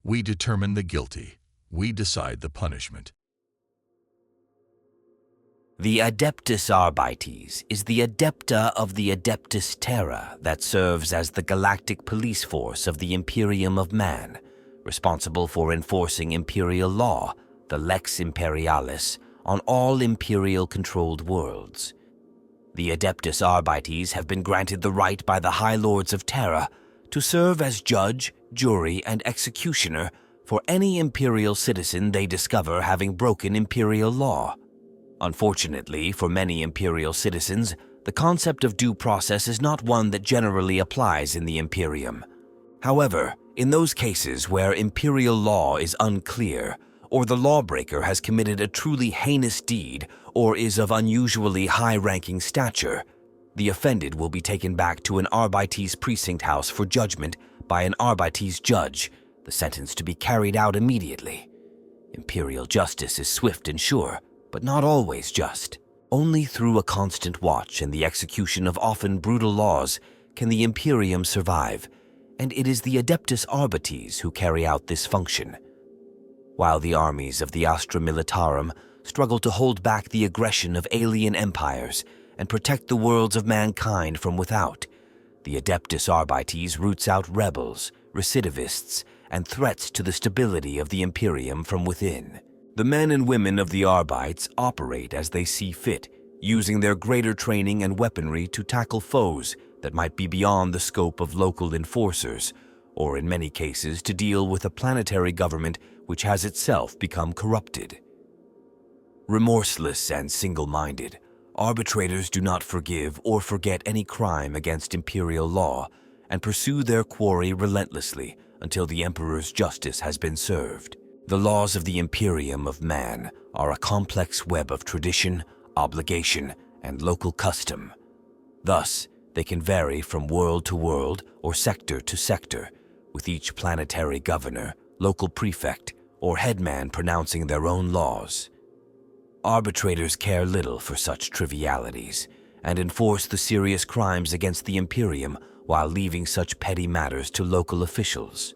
We determine the guilty. We decide the punishment. The Adeptus Arbites is the Adepta of the Adeptus Terra that serves as the galactic police force of the Imperium of Man, responsible for enforcing Imperial Law, the Lex Imperialis, on all Imperial-controlled worlds. The Adeptus Arbites have been granted the right by the High Lords of Terra to serve as judge, jury, and executioner for any Imperial citizen they discover having broken Imperial law. Unfortunately, for many Imperial citizens, the concept of due process is not one that generally applies in the Imperium. However, in those cases where Imperial law is unclear, or the lawbreaker has committed a truly heinous deed or is of unusually high-ranking stature, the offended will be taken back to an Arbites precinct house for judgment by an Arbites judge, the sentence to be carried out immediately. Imperial justice is swift and sure, but not always just. Only through a constant watch and the execution of often brutal laws can the Imperium survive, and it is the Adeptus Arbites who carry out this function. While the armies of the Astra Militarum struggle to hold back the aggression of alien empires and protect the worlds of mankind from without, the Adeptus Arbites roots out rebels, recidivists, and threats to the stability of the Imperium from within. The men and women of the Arbites operate as they see fit, using their greater training and weaponry to tackle foes that might be beyond the scope of local enforcers, or in many cases to deal with a planetary government which has itself become corrupted. Remorseless and single-minded, arbitrators do not forgive or forget any crime against Imperial law and pursue their quarry relentlessly until the Emperor's justice has been served. The laws of the Imperium of Man are a complex web of tradition, obligation, and local custom. Thus, they can vary from world to world or sector to sector, with each planetary governor, local prefect, or headman pronouncing their own laws. Arbitrators care little for such trivialities and enforce the serious crimes against the Imperium while leaving such petty matters to local officials.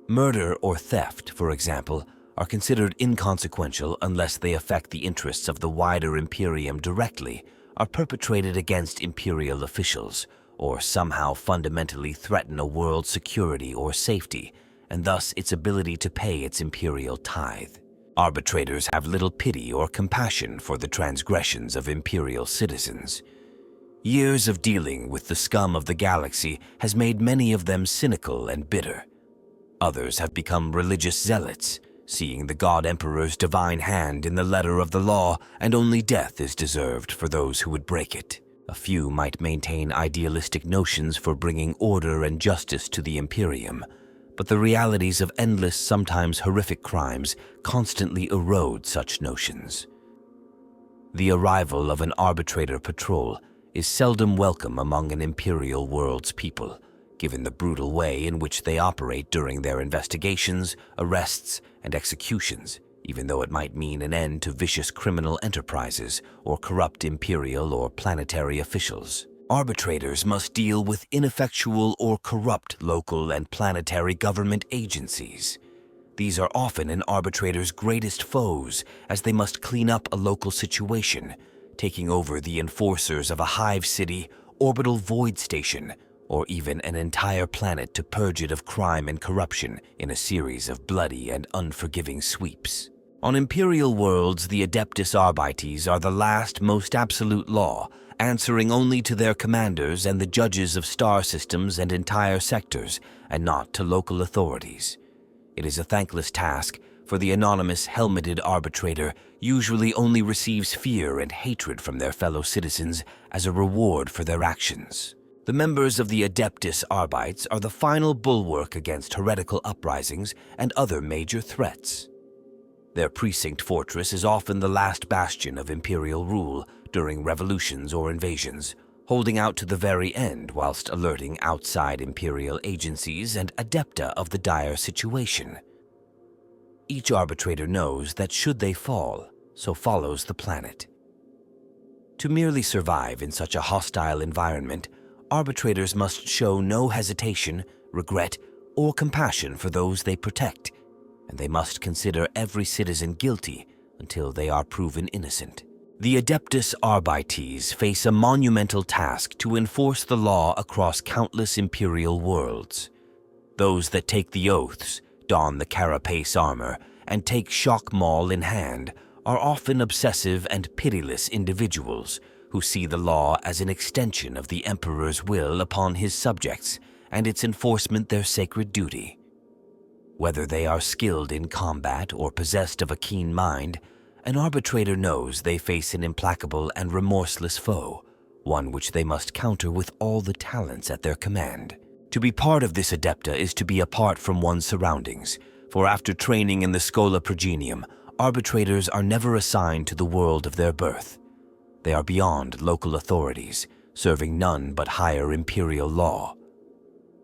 Murder or theft, for example, are considered inconsequential unless they affect the interests of the wider Imperium directly, are perpetrated against Imperial officials, or somehow fundamentally threaten a world's security or safety, and thus its ability to pay its Imperial tithe. Arbitrators have little pity or compassion for the transgressions of Imperial citizens. Years of dealing with the scum of the galaxy has made many of them cynical and bitter. Others have become religious zealots, seeing the God Emperor's divine hand in the letter of the law, and only death is deserved for those who would break it. A few might maintain idealistic notions for bringing order and justice to the Imperium, but the realities of endless, sometimes horrific crimes constantly erode such notions. The arrival of an arbitrator patrol is seldom welcome among an Imperial world's people, given the brutal way in which they operate during their investigations, arrests, and executions, even though it might mean an end to vicious criminal enterprises or corrupt Imperial or planetary officials. Arbitrators must deal with ineffectual or corrupt local and planetary government agencies. These are often an arbitrator's greatest foes, as they must clean up a local situation, taking over the enforcers of a hive city, orbital void station, or even an entire planet to purge it of crime and corruption in a series of bloody and unforgiving sweeps. On Imperial worlds, the Adeptus Arbites are the last, most absolute law, answering only to their commanders and the judges of star systems and entire sectors, and not to local authorities. It is a thankless task, for the anonymous helmeted arbitrator usually only receives fear and hatred from their fellow citizens as a reward for their actions. The members of the Adeptus Arbites are the final bulwark against heretical uprisings and other major threats. Their precinct fortress is often the last bastion of Imperial rule during revolutions or invasions, holding out to the very end whilst alerting outside Imperial agencies and Adepta of the dire situation. Each arbitrator knows that should they fall, so follows the planet. To merely survive in such a hostile environment, arbitrators must show no hesitation, regret, or compassion for those they protect, and they must consider every citizen guilty until they are proven innocent. The Adeptus Arbites face a monumental task to enforce the law across countless imperial worlds. Those that take the oaths, don the carapace armor, and take shock maul in hand are often obsessive and pitiless individuals who see the law as an extension of the Emperor's will upon his subjects and its enforcement their sacred duty. Whether they are skilled in combat or possessed of a keen mind, an arbitrator knows they face an implacable and remorseless foe, one which they must counter with all the talents at their command. To be part of this Adepta is to be apart from one's surroundings, for after training in the Schola Progenium, arbitrators are never assigned to the world of their birth. They are beyond local authorities, serving none but higher imperial law.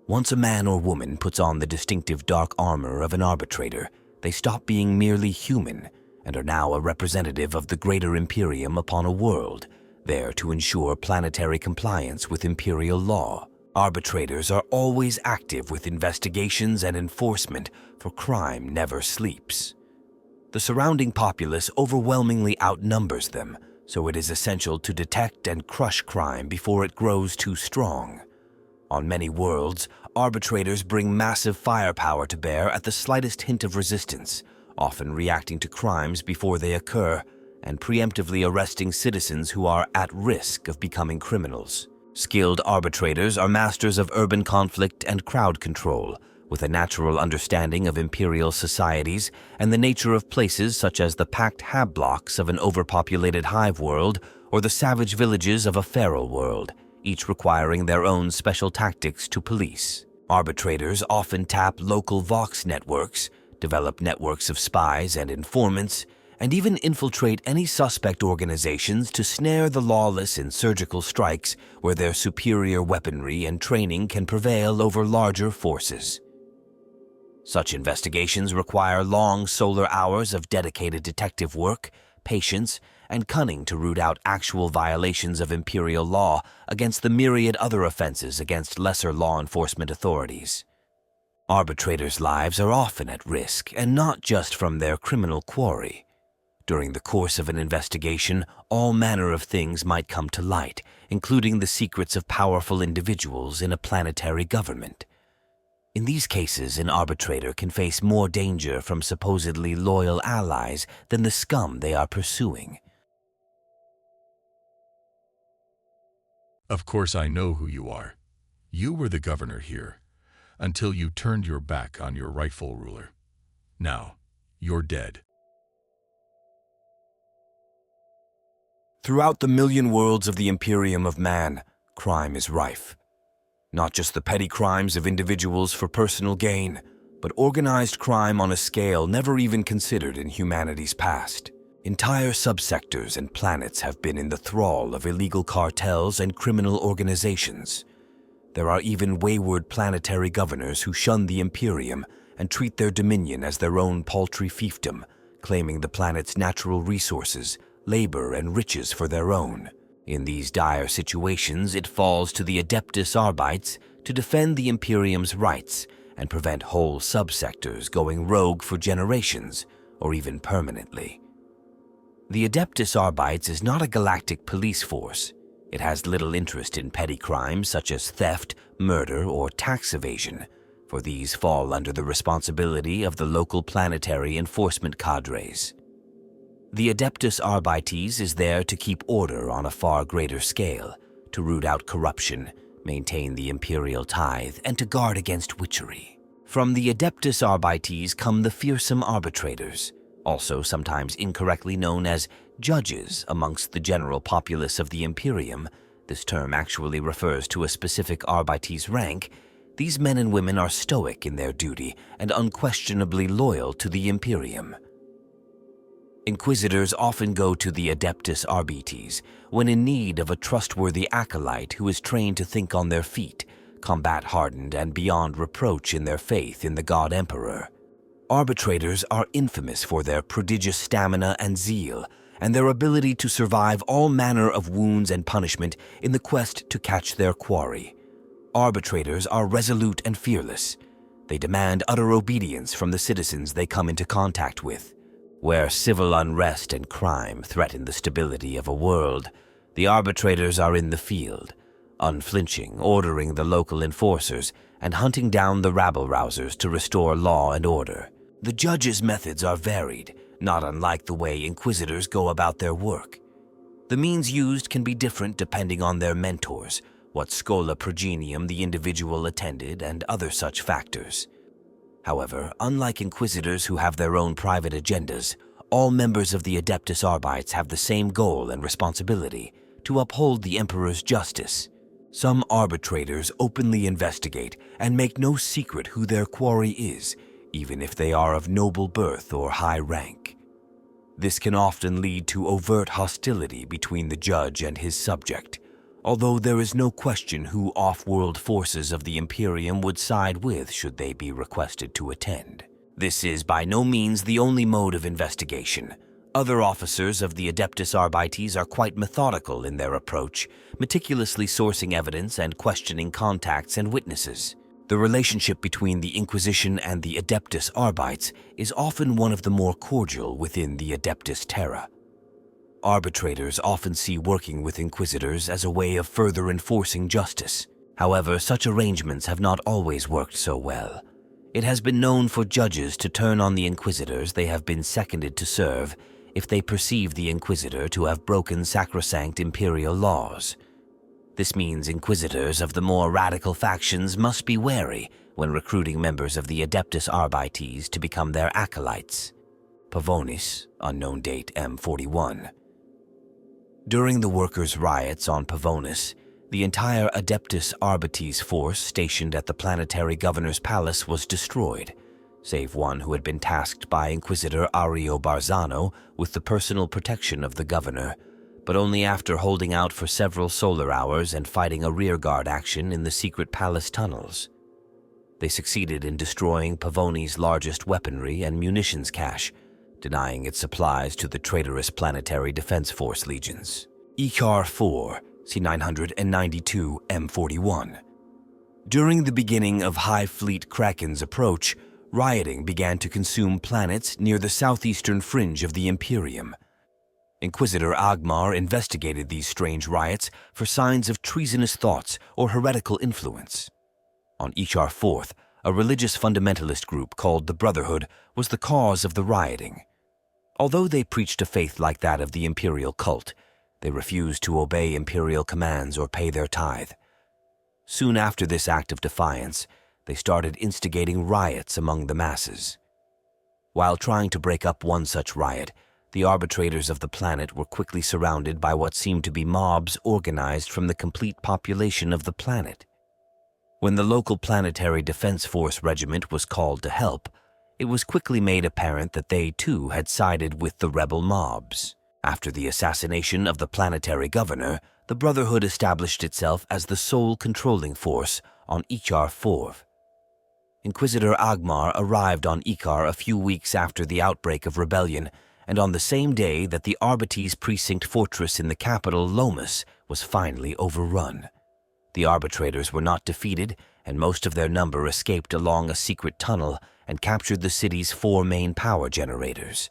Once a man or woman puts on the distinctive dark armor of an arbitrator, they stop being merely human and are now a representative of the greater Imperium upon a world, there to ensure planetary compliance with imperial law. Arbitrators are always active with investigations and enforcement, for crime never sleeps. The surrounding populace overwhelmingly outnumbers them, so it is essential to detect and crush crime before it grows too strong. On many worlds, arbitrators bring massive firepower to bear at the slightest hint of resistance, often reacting to crimes before they occur and preemptively arresting citizens who are at risk of becoming criminals. Skilled arbitrators are masters of urban conflict and crowd control, with a natural understanding of imperial societies and the nature of places such as the packed hab blocks of an overpopulated hive world or the savage villages of a feral world, each requiring their own special tactics to police. Arbitrators often tap local Vox networks, develop networks of spies and informants, and even infiltrate any suspect organizations to snare the lawless in surgical strikes where their superior weaponry and training can prevail over larger forces. Such investigations require long solar hours of dedicated detective work, patience, and cunning to root out actual violations of imperial law against the myriad other offenses against lesser law enforcement authorities. Arbitrators' lives are often at risk, and not just from their criminal quarry. During the course of an investigation, all manner of things might come to light, including the secrets of powerful individuals in a planetary government. In these cases, an arbitrator can face more danger from supposedly loyal allies than the scum they are pursuing. Of course I know who you are. You were the governor here, until you turned your back on your rightful ruler. Now, you're dead. Throughout the million worlds of the Imperium of Man, crime is rife. Not just the petty crimes of individuals for personal gain, but organized crime on a scale never even considered in humanity's past. Entire subsectors and planets have been in the thrall of illegal cartels and criminal organizations. There are even wayward planetary governors who shun the Imperium and treat their dominion as their own paltry fiefdom, claiming the planet's natural resources, labor, and riches for their own. In these dire situations, it falls to the Adeptus Arbites to defend the Imperium's rights and prevent whole subsectors going rogue for generations, or even permanently. The Adeptus Arbites is not a galactic police force. It has little interest in petty crimes such as theft, murder, or tax evasion, for these fall under the responsibility of the local planetary enforcement cadres. The Adeptus Arbites is there to keep order on a far greater scale, to root out corruption, maintain the imperial tithe, and to guard against witchery. From the Adeptus Arbites come the fearsome arbitrators, also sometimes incorrectly known as judges amongst the general populace of the Imperium. This term actually refers to a specific Arbites rank. These men and women are stoic in their duty and unquestionably loyal to the Imperium. Inquisitors often go to the Adeptus Arbites when in need of a trustworthy acolyte who is trained to think on their feet, combat-hardened and beyond reproach in their faith in the God Emperor. Arbitrators are infamous for their prodigious stamina and zeal, and their ability to survive all manner of wounds and punishment in the quest to catch their quarry. Arbitrators are resolute and fearless. They demand utter obedience from the citizens they come into contact with. Where civil unrest and crime threaten the stability of a world, the arbitrators are in the field, unflinching, ordering the local enforcers and hunting down the rabble-rousers to restore law and order. The judges' methods are varied, not unlike the way inquisitors go about their work. The means used can be different depending on their mentors, what schola progenium the individual attended, and other such factors. However, unlike inquisitors who have their own private agendas, all members of the Adeptus Arbites have the same goal and responsibility: to uphold the Emperor's justice. Some arbitrators openly investigate and make no secret who their quarry is, even if they are of noble birth or high rank. This can often lead to overt hostility between the judge and his subject, although there is no question who off-world forces of the Imperium would side with should they be requested to attend. This is by no means the only mode of investigation. Other officers of the Adeptus Arbites are quite methodical in their approach, meticulously sourcing evidence and questioning contacts and witnesses. The relationship between the Inquisition and the Adeptus Arbites is often one of the more cordial within the Adeptus Terra. Arbitrators often see working with inquisitors as a way of further enforcing justice. However, such arrangements have not always worked so well. It has been known for judges to turn on the inquisitors they have been seconded to serve if they perceive the inquisitor to have broken sacrosanct imperial laws. This means inquisitors of the more radical factions must be wary when recruiting members of the Adeptus Arbites to become their acolytes. Pavonis, unknown date M41. During the workers' riots on Pavonis, the entire Adeptus Arbites force stationed at the planetary governor's palace was destroyed, save one who had been tasked by Inquisitor Ario Barzano with the personal protection of the governor, but only after holding out for several solar hours and fighting a rearguard action in the secret palace tunnels. They succeeded in destroying Pavonis' largest weaponry and munitions cache, denying its supplies to the traitorous Planetary Defense Force legions. Icar 4, C992 M41. During the beginning of High Fleet Kraken's approach, rioting began to consume planets near the southeastern fringe of the Imperium. Inquisitor Agmar investigated these strange riots for signs of treasonous thoughts or heretical influence. On Ichar 4th, a religious fundamentalist group called the Brotherhood was the cause of the rioting. Although they preached a faith like that of the imperial cult, they refused to obey imperial commands or pay their tithe. Soon after this act of defiance, they started instigating riots among the masses. While trying to break up one such riot, the arbitrators of the planet were quickly surrounded by what seemed to be mobs organized from the complete population of the planet. When the local Planetary Defense Force regiment was called to help, it was quickly made apparent that they too had sided with the rebel mobs. After the assassination of the planetary governor, the Brotherhood established itself as the sole controlling force on Ichar 4. Inquisitor Agmar arrived on Ichar a few weeks after the outbreak of rebellion, and on the same day that the Arbites Precinct Fortress in the capital, Lomas, was finally overrun. The arbitrators were not defeated, and most of their number escaped along a secret tunnel and captured the city's 4 main power generators.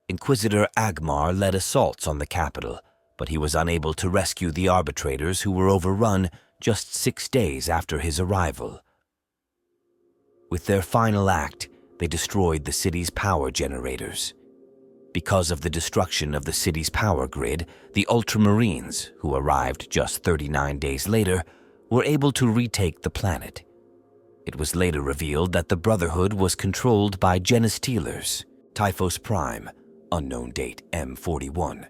Inquisitor Agmar led assaults on the capital, but he was unable to rescue the arbitrators who were overrun just 6 days after his arrival. With their final act, they destroyed the city's power generators. Because of the destruction of the city's power grid, the Ultramarines, who arrived just 39 days later, were able to retake the planet. It was later revealed that the Brotherhood was controlled by Genestealers, Typhos Prime, unknown date M41.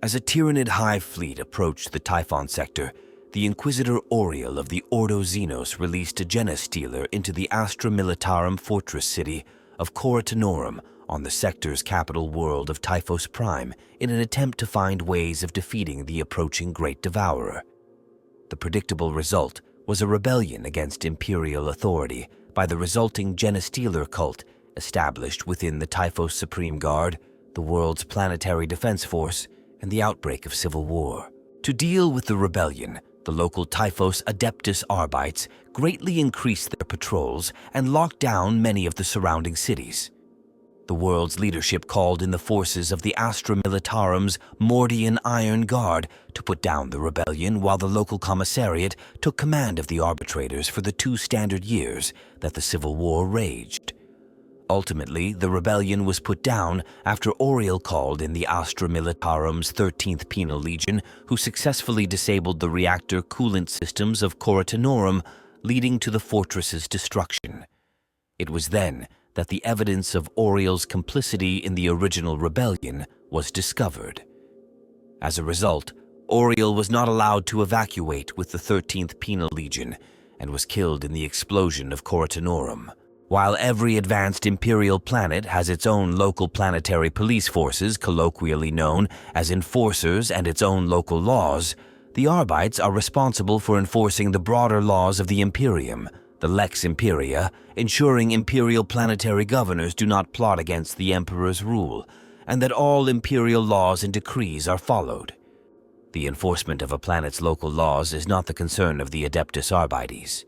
As a Tyranid Hive fleet approached the Typhon sector, the Inquisitor Oriel of the Ordo Xenos released a Genestealer into the Astra Militarum fortress city of Coratinorum on the sector's capital world of Typhos Prime in an attempt to find ways of defeating the approaching Great Devourer. The predictable result was a rebellion against imperial authority by the resulting Genestealer cult established within the Typhos Supreme Guard, the world's planetary defense force, and the outbreak of civil war. To deal with the rebellion, The local Typhos Adeptus Arbites greatly increased their patrols and locked down many of the surrounding cities. The world's leadership called in the forces of the Astra Militarum's Mordian Iron Guard to put down the rebellion, while the local commissariat took command of the arbitrators for the 2 standard years that the Civil War raged. Ultimately, the rebellion was put down after Auriel called in the Astra Militarum's 13th Penal Legion, who successfully disabled the reactor coolant systems of Cortanorum, leading to the fortress's destruction. It was then that the evidence of Auriel's complicity in the original rebellion was discovered. As a result, Auriel was not allowed to evacuate with the 13th Penal Legion and was killed in the explosion of Cortanorum. While every advanced Imperial planet has its own local planetary police forces, colloquially known as enforcers, and its own local laws, the Arbites are responsible for enforcing the broader laws of the Imperium, the Lex Imperia, ensuring Imperial planetary governors do not plot against the Emperor's rule, and that all Imperial laws and decrees are followed. The enforcement of a planet's local laws is not the concern of the Adeptus Arbites.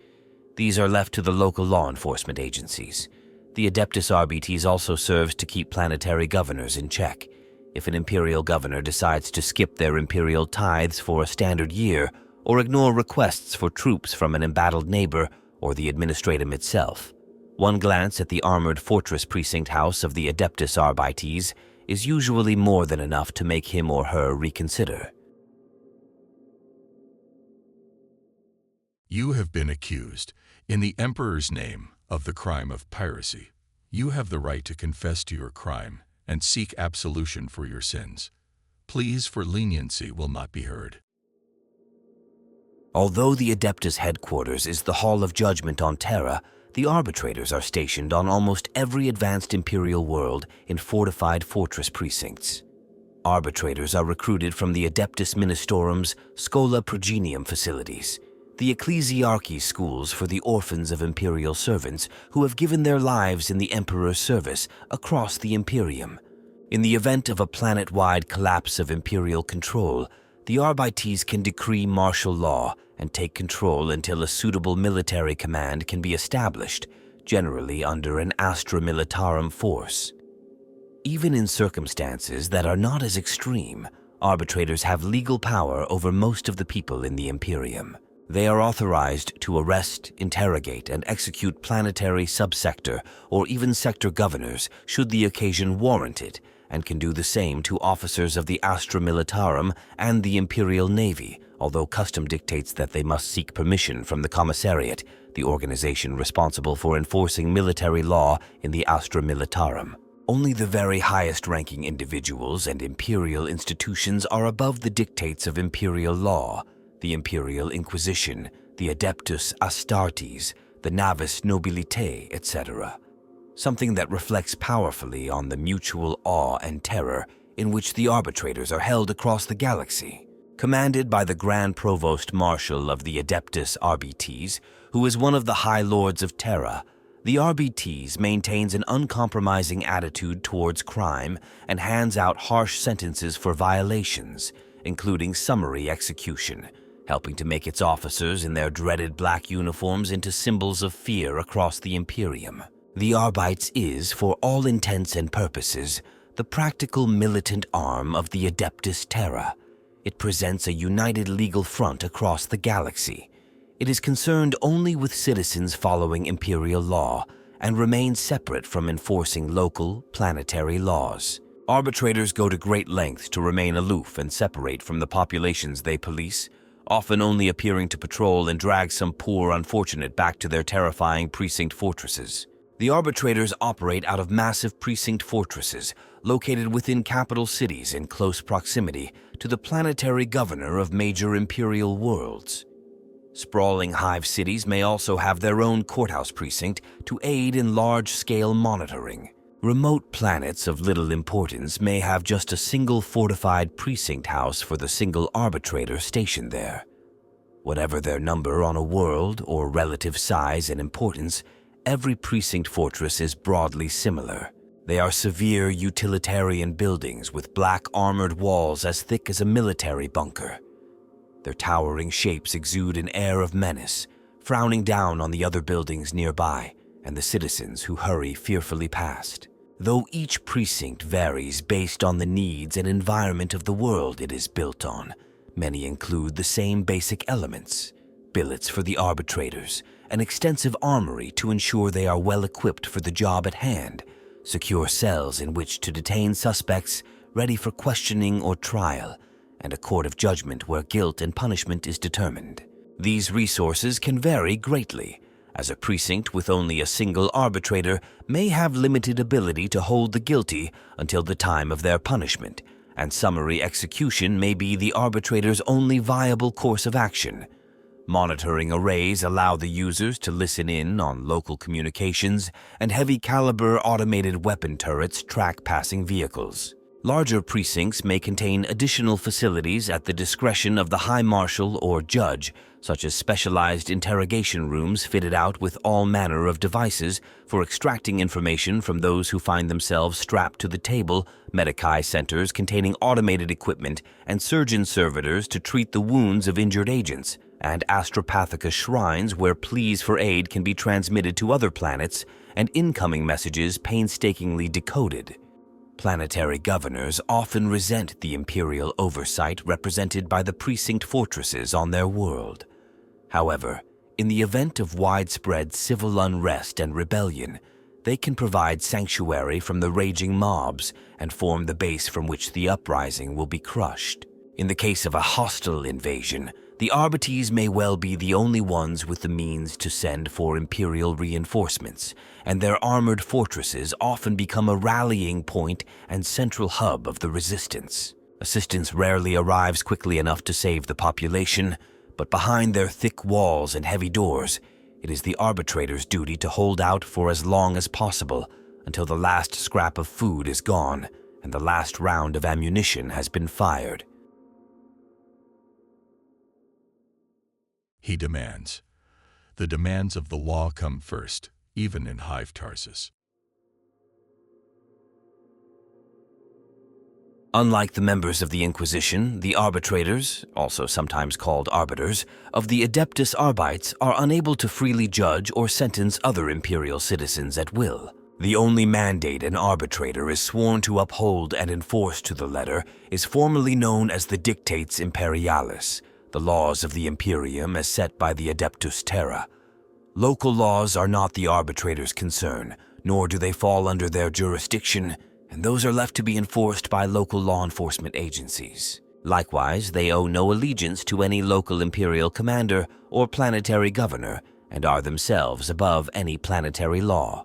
These are left to the local law enforcement agencies. The Adeptus Arbites also serves to keep planetary governors in check. If an Imperial governor decides to skip their Imperial tithes for a standard year, or ignore requests for troops from an embattled neighbor or the administratum itself, one glance at the armored fortress precinct house of the Adeptus Arbites is usually more than enough to make him or her reconsider. You have been accused, in the Emperor's name, of the crime of piracy. You have the right to confess to your crime and seek absolution for your sins. Pleas for leniency will not be heard. Although the Adeptus headquarters is the Hall of Judgment on Terra, the arbitrators are stationed on almost every advanced Imperial world in fortified fortress precincts. Arbitrators are recruited from the Adeptus Ministorum's Schola Progenium facilities, the ecclesiarchy schools for the orphans of Imperial servants who have given their lives in the Emperor's service across the Imperium. In the event of a planet-wide collapse of Imperial control, the Arbites can decree martial law and take control until a suitable military command can be established, generally under an Astra Militarum force. Even in circumstances that are not as extreme, arbitrators have legal power over most of the people in the Imperium. They are authorized to arrest, interrogate, and execute planetary subsector or even sector governors should the occasion warrant it, and can do the same to officers of the Astra Militarum and the Imperial Navy, although custom dictates that they must seek permission from the Commissariat, the organization responsible for enforcing military law in the Astra Militarum. Only the very highest-ranking individuals and Imperial institutions are above the dictates of Imperial Law, the Imperial Inquisition, the Adeptus Astartes, the Navis Nobilitae, etc., something that reflects powerfully on the mutual awe and terror in which the arbitrators are held across the galaxy. Commanded by the Grand Provost Marshal of the Adeptus Arbites, who is one of the High Lords of Terra, the Arbites maintains an uncompromising attitude towards crime and hands out harsh sentences for violations, including summary execution, helping to make its officers in their dreaded black uniforms into symbols of fear across the Imperium. The Arbites is, for all intents and purposes, the practical militant arm of the Adeptus Terra. It presents a united legal front across the galaxy. It is concerned only with citizens following Imperial law and remains separate from enforcing local, planetary laws. Arbitrators go to great lengths to remain aloof and separate from the populations they police, often only appearing to patrol and drag some poor unfortunate back to their terrifying precinct fortresses. The arbitrators operate out of massive precinct fortresses located within capital cities in close proximity to the planetary governor of major Imperial worlds. Sprawling hive cities may also have their own courthouse precinct to aid in large-scale monitoring. Remote planets of little importance may have just a single fortified precinct house for the single arbitrator stationed there. Whatever their number on a world or relative size and importance, every precinct fortress is broadly similar. They are severe utilitarian buildings with black armored walls as thick as a military bunker. Their towering shapes exude an air of menace, frowning down on the other buildings nearby and the citizens who hurry fearfully past. Though each precinct varies based on the needs and environment of the world it is built on, many include the same basic elements: billets for the arbitrators, an extensive armory to ensure they are well equipped for the job at hand, secure cells in which to detain suspects ready for questioning or trial, and a court of judgment where guilt and punishment is determined. These resources can vary greatly, as a precinct with only a single arbitrator may have limited ability to hold the guilty until the time of their punishment, and summary execution may be the arbitrator's only viable course of action. Monitoring arrays allow the users to listen in on local communications, and heavy-caliber automated weapon turrets track passing vehicles. Larger precincts may contain additional facilities at the discretion of the High Marshal or judge, such as specialized interrogation rooms fitted out with all manner of devices for extracting information from those who find themselves strapped to the table, medici centers containing automated equipment, and surgeon servitors to treat the wounds of injured agents, and astropathica shrines where pleas for aid can be transmitted to other planets and incoming messages painstakingly decoded. Planetary governors often resent the imperial oversight represented by the Precinct Fortresses on their world. However, in the event of widespread civil unrest and rebellion, they can provide sanctuary from the raging mobs and form the base from which the uprising will be crushed. In the case of a hostile invasion, the Arbites may well be the only ones with the means to send for imperial reinforcements, and their armored fortresses often become a rallying point and central hub of the resistance. Assistance rarely arrives quickly enough to save the population, but behind their thick walls and heavy doors, it is the arbitrator's duty to hold out for as long as possible until the last scrap of food is gone and the last round of ammunition has been fired. He demands. The demands of the law come first, even in Hive Tarsus. Unlike the members of the Inquisition, the arbitrators, also sometimes called arbiters, of the Adeptus Arbites are unable to freely judge or sentence other imperial citizens at will. The only mandate an arbitrator is sworn to uphold and enforce to the letter is formally known as the Dictates Imperialis, the laws of the Imperium as set by the Adeptus Terra. Local laws are not the arbitrator's concern, nor do they fall under their jurisdiction, and those are left to be enforced by local law enforcement agencies. Likewise, they owe no allegiance to any local imperial commander or planetary governor, and are themselves above any planetary law.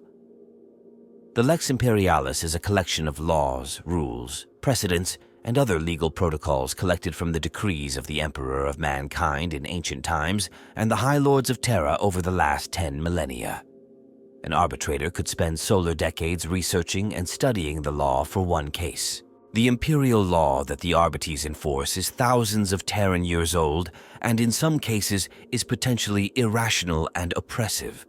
The Lex Imperialis is a collection of laws, rules, precedents, and other legal protocols collected from the decrees of the Emperor of Mankind in ancient times and the High Lords of Terra over the last 10 millennia. An arbitrator could spend solar decades researching and studying the law for one case. The Imperial Law that the Arbites enforce is thousands of Terran years old and in some cases is potentially irrational and oppressive.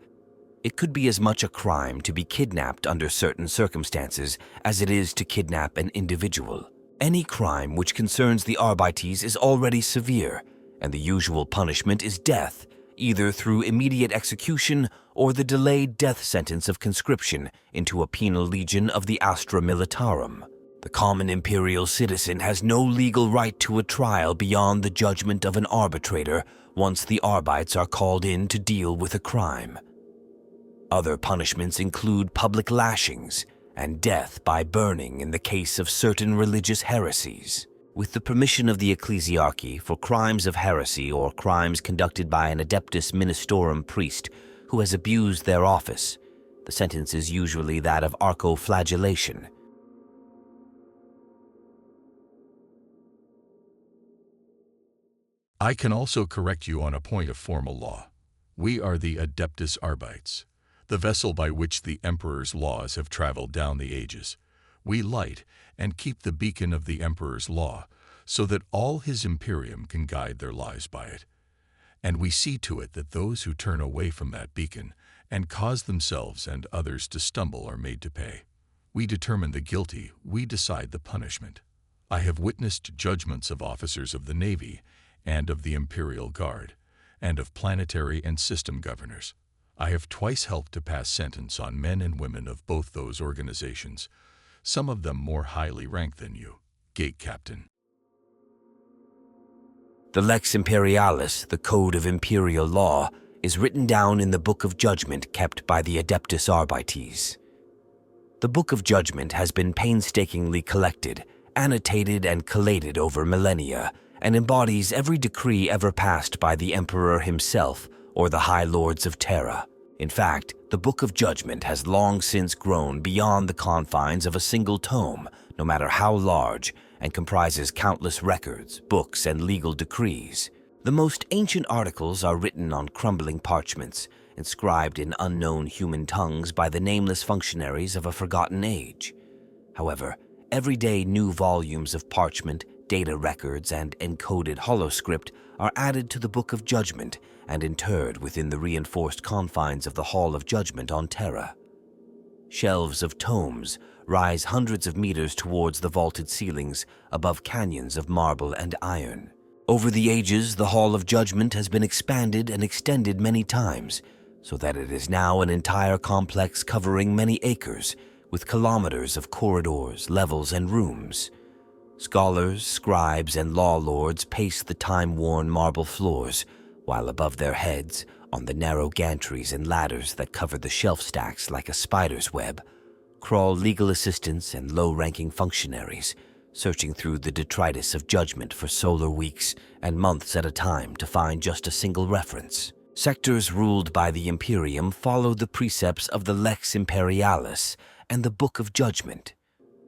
It could be as much a crime to be kidnapped under certain circumstances as it is to kidnap an individual. Any crime which concerns the Arbites is already severe, and the usual punishment is death, either through immediate execution or the delayed death sentence of conscription into a penal legion of the Astra Militarum. The common imperial citizen has no legal right to a trial beyond the judgment of an arbitrator once the Arbites are called in to deal with a crime. Other punishments include public lashings, and death by burning in the case of certain religious heresies. With the permission of the ecclesiarchy for crimes of heresy or crimes conducted by an Adeptus Ministorum priest who has abused their office, the sentence is usually that of archoflagellation. I can also correct you on a point of formal law. We are the Adeptus Arbites, the vessel by which the Emperor's laws have traveled down the ages. We light and keep the beacon of the Emperor's law, so that all his Imperium can guide their lives by it. And we see to it that those who turn away from that beacon and cause themselves and others to stumble are made to pay. We determine the guilty, we decide the punishment. I have witnessed judgments of officers of the Navy and of the Imperial Guard, and of planetary and system governors. I have twice helped to pass sentence on men and women of both those organizations, some of them more highly ranked than you, Gate Captain. The Lex Imperialis, the Code of Imperial Law, is written down in the Book of Judgement kept by the Adeptus Arbites. The Book of Judgement has been painstakingly collected, annotated and collated over millennia, and embodies every decree ever passed by the Emperor himself or the High Lords of Terra. In fact, the Book of Judgement has long since grown beyond the confines of a single tome, no matter how large, and comprises countless records, books, and legal decrees. The most ancient articles are written on crumbling parchments, inscribed in unknown human tongues by the nameless functionaries of a forgotten age. However, every day new volumes of parchment, data records, and encoded holoscript are added to the Book of Judgement and interred within the reinforced confines of the Hall of Judgment on Terra. Shelves of tomes rise hundreds of meters towards the vaulted ceilings above canyons of marble and iron. Over the ages, the Hall of Judgment has been expanded and extended many times, so that it is now an entire complex covering many acres, with kilometers of corridors, levels, and rooms. Scholars, scribes, and law lords pace the time-worn marble floors, while above their heads, on the narrow gantries and ladders that cover the shelf stacks like a spider's web, crawl legal assistants and low-ranking functionaries, searching through the detritus of judgment for solar weeks and months at a time to find just a single reference. Sectors ruled by the Imperium follow the precepts of the Lex Imperialis and the Book of Judgement.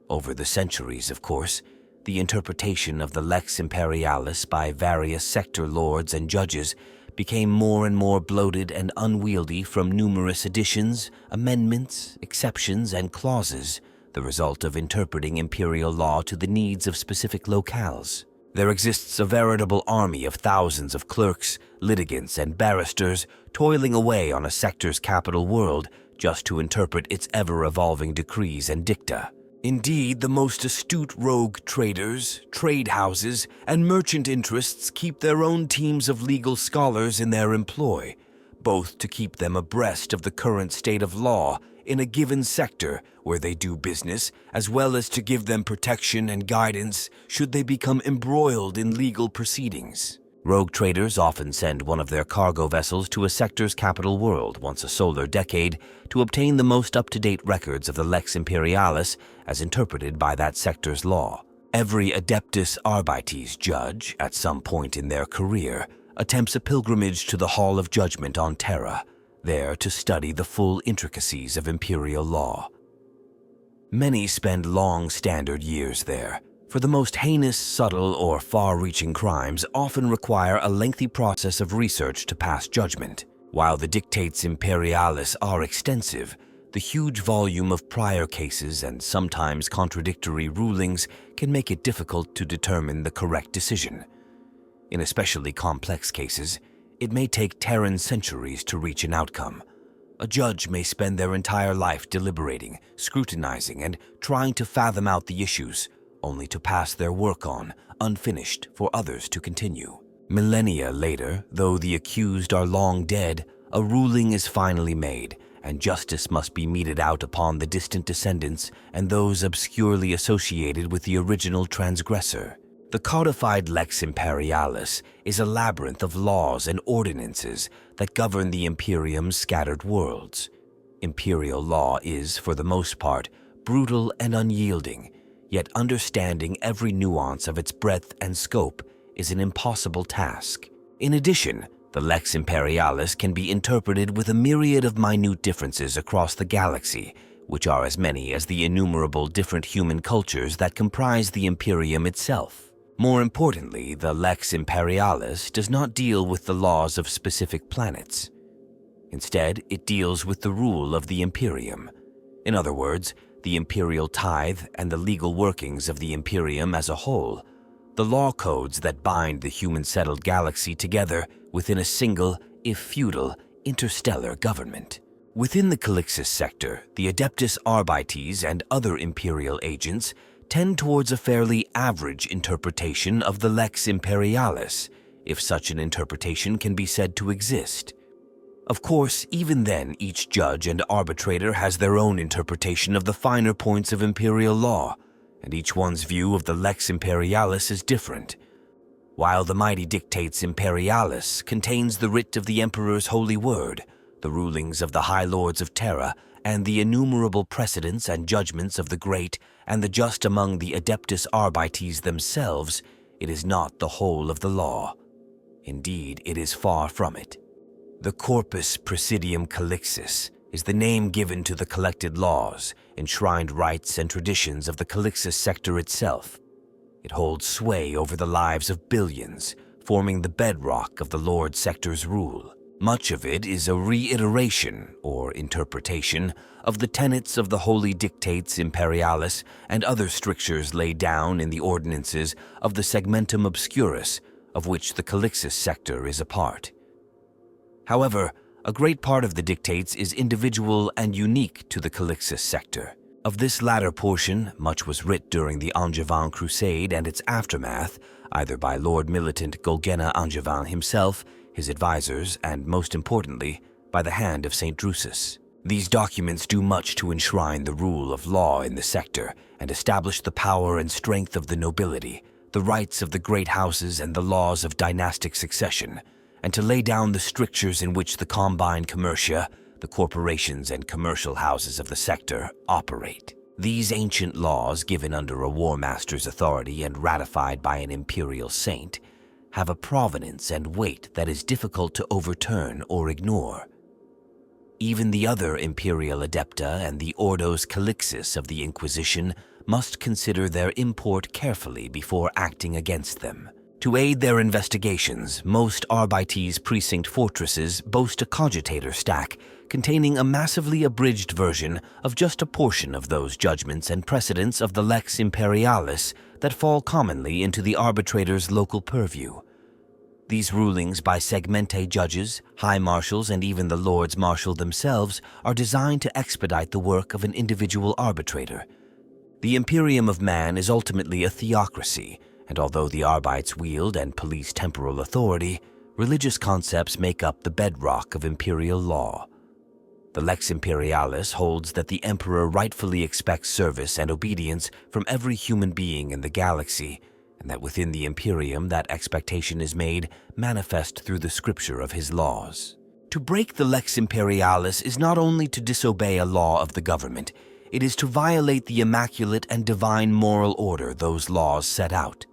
Over the centuries, of course, the interpretation of the Lex Imperialis by various sector lords and judges became more and more bloated and unwieldy from numerous additions, amendments, exceptions, and clauses, the result of interpreting imperial law to the needs of specific locales. There exists a veritable army of thousands of clerks, litigants, and barristers toiling away on a sector's capital world just to interpret its ever-evolving decrees and dicta. Indeed, the most astute rogue traders, trade houses, and merchant interests keep their own teams of legal scholars in their employ, both to keep them abreast of the current state of law in a given sector where they do business, as well as to give them protection and guidance should they become embroiled in legal proceedings. Rogue traders often send one of their cargo vessels to a sector's capital world once a solar decade to obtain the most up-to-date records of the Lex Imperialis as interpreted by that sector's law. Every Adeptus Arbites judge, at some point in their career, attempts a pilgrimage to the Hall of Judgment on Terra, there to study the full intricacies of imperial law. Many spend long standard years there, for the most heinous, subtle, or far-reaching crimes often require a lengthy process of research to pass judgment. While the dictates Imperialis are extensive, the huge volume of prior cases and sometimes contradictory rulings can make it difficult to determine the correct decision. In especially complex cases, it may take Terran centuries to reach an outcome. A judge may spend their entire life deliberating, scrutinizing, and trying to fathom out the issues, only to pass their work on, unfinished, for others to continue. Millennia later, though the accused are long dead, a ruling is finally made, and justice must be meted out upon the distant descendants and those obscurely associated with the original transgressor. The codified Lex Imperialis is a labyrinth of laws and ordinances that govern the Imperium's scattered worlds. Imperial law is, for the most part, brutal and unyielding, yet understanding every nuance of its breadth and scope is an impossible task. In addition, the Lex Imperialis can be interpreted with a myriad of minute differences across the galaxy, which are as many as the innumerable different human cultures that comprise the Imperium itself. More importantly, the Lex Imperialis does not deal with the laws of specific planets. Instead, it deals with the rule of the Imperium. In other words, the imperial tithe and the legal workings of the Imperium as a whole, the law codes that bind the human-settled galaxy together within a single, if feudal, interstellar government. Within the Calixis sector, the Adeptus Arbites and other imperial agents tend towards a fairly average interpretation of the Lex Imperialis, if such an interpretation can be said to exist. Of course, even then, each judge and arbitrator has their own interpretation of the finer points of imperial law, and each one's view of the Lex Imperialis is different. While the mighty Dictates Imperialis contains the writ of the Emperor's holy word, the rulings of the High Lords of Terra, and the innumerable precedents and judgments of the great and the just among the Adeptus Arbites themselves, it is not the whole of the law. Indeed, it is far from it. The Corpus Presidium Calixis is the name given to the collected laws, enshrined rights and traditions of the Calixis sector itself. It holds sway over the lives of billions, forming the bedrock of the Lord Sector's rule. Much of it is a reiteration, or interpretation, of the tenets of the Holy Dictates Imperialis and other strictures laid down in the ordinances of the Segmentum Obscurus, of which the Calixis sector is a part. However, a great part of the dictates is individual and unique to the Calixis sector. Of this latter portion, much was writ during the Angevin Crusade and its aftermath, either by Lord Militant Golgena Angevin himself, his advisors, and most importantly, by the hand of St. Drusus. These documents do much to enshrine the rule of law in the sector and establish the power and strength of the nobility, the rights of the great houses and the laws of dynastic succession, and to lay down the strictures in which the combined commercia, the corporations and commercial houses of the sector, operate. These ancient laws, given under a war master's authority and ratified by an imperial saint, have a provenance and weight that is difficult to overturn or ignore. Even the other imperial adepta and the Ordos Calixis of the Inquisition must consider their import carefully before acting against them. To aid their investigations, most Arbites Precinct Fortresses boast a cogitator stack containing a massively abridged version of just a portion of those judgments and precedents of the Lex Imperialis that fall commonly into the arbitrator's local purview. These rulings by segmente judges, high marshals, and even the lords marshal themselves are designed to expedite the work of an individual arbitrator. The Imperium of Man is ultimately a theocracy, and although the Arbites wield and police temporal authority, religious concepts make up the bedrock of imperial law. The Lex Imperialis holds that the Emperor rightfully expects service and obedience from every human being in the galaxy, and that within the Imperium that expectation is made manifest through the scripture of his laws. To break the Lex Imperialis is not only to disobey a law of the government, it is to violate the immaculate and divine moral order those laws set out.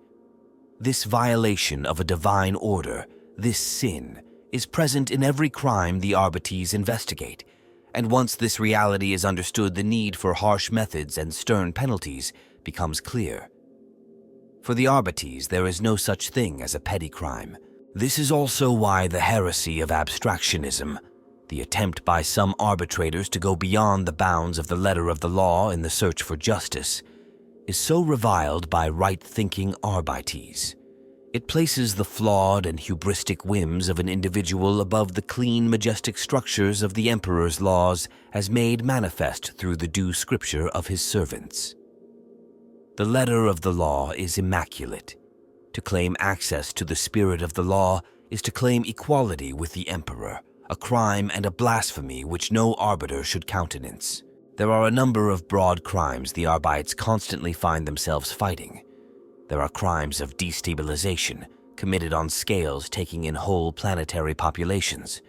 This violation of a divine order, this sin, is present in every crime the Arbites investigate, and once this reality is understood, the need for harsh methods and stern penalties becomes clear. For the Arbites, there is no such thing as a petty crime. This is also why the heresy of abstractionism, the attempt by some arbitrators to go beyond the bounds of the letter of the law in the search for justice, is so reviled by right-thinking Arbites. It places the flawed and hubristic whims of an individual above the clean, majestic structures of the Emperor's laws as made manifest through the due scripture of his servants. The letter of the law is immaculate. To claim access to the spirit of the law is to claim equality with the Emperor, a crime and a blasphemy which no arbiter should countenance. There are a number of broad crimes the Arbites constantly find themselves fighting. There are crimes of destabilization, committed on scales taking in whole planetary populations.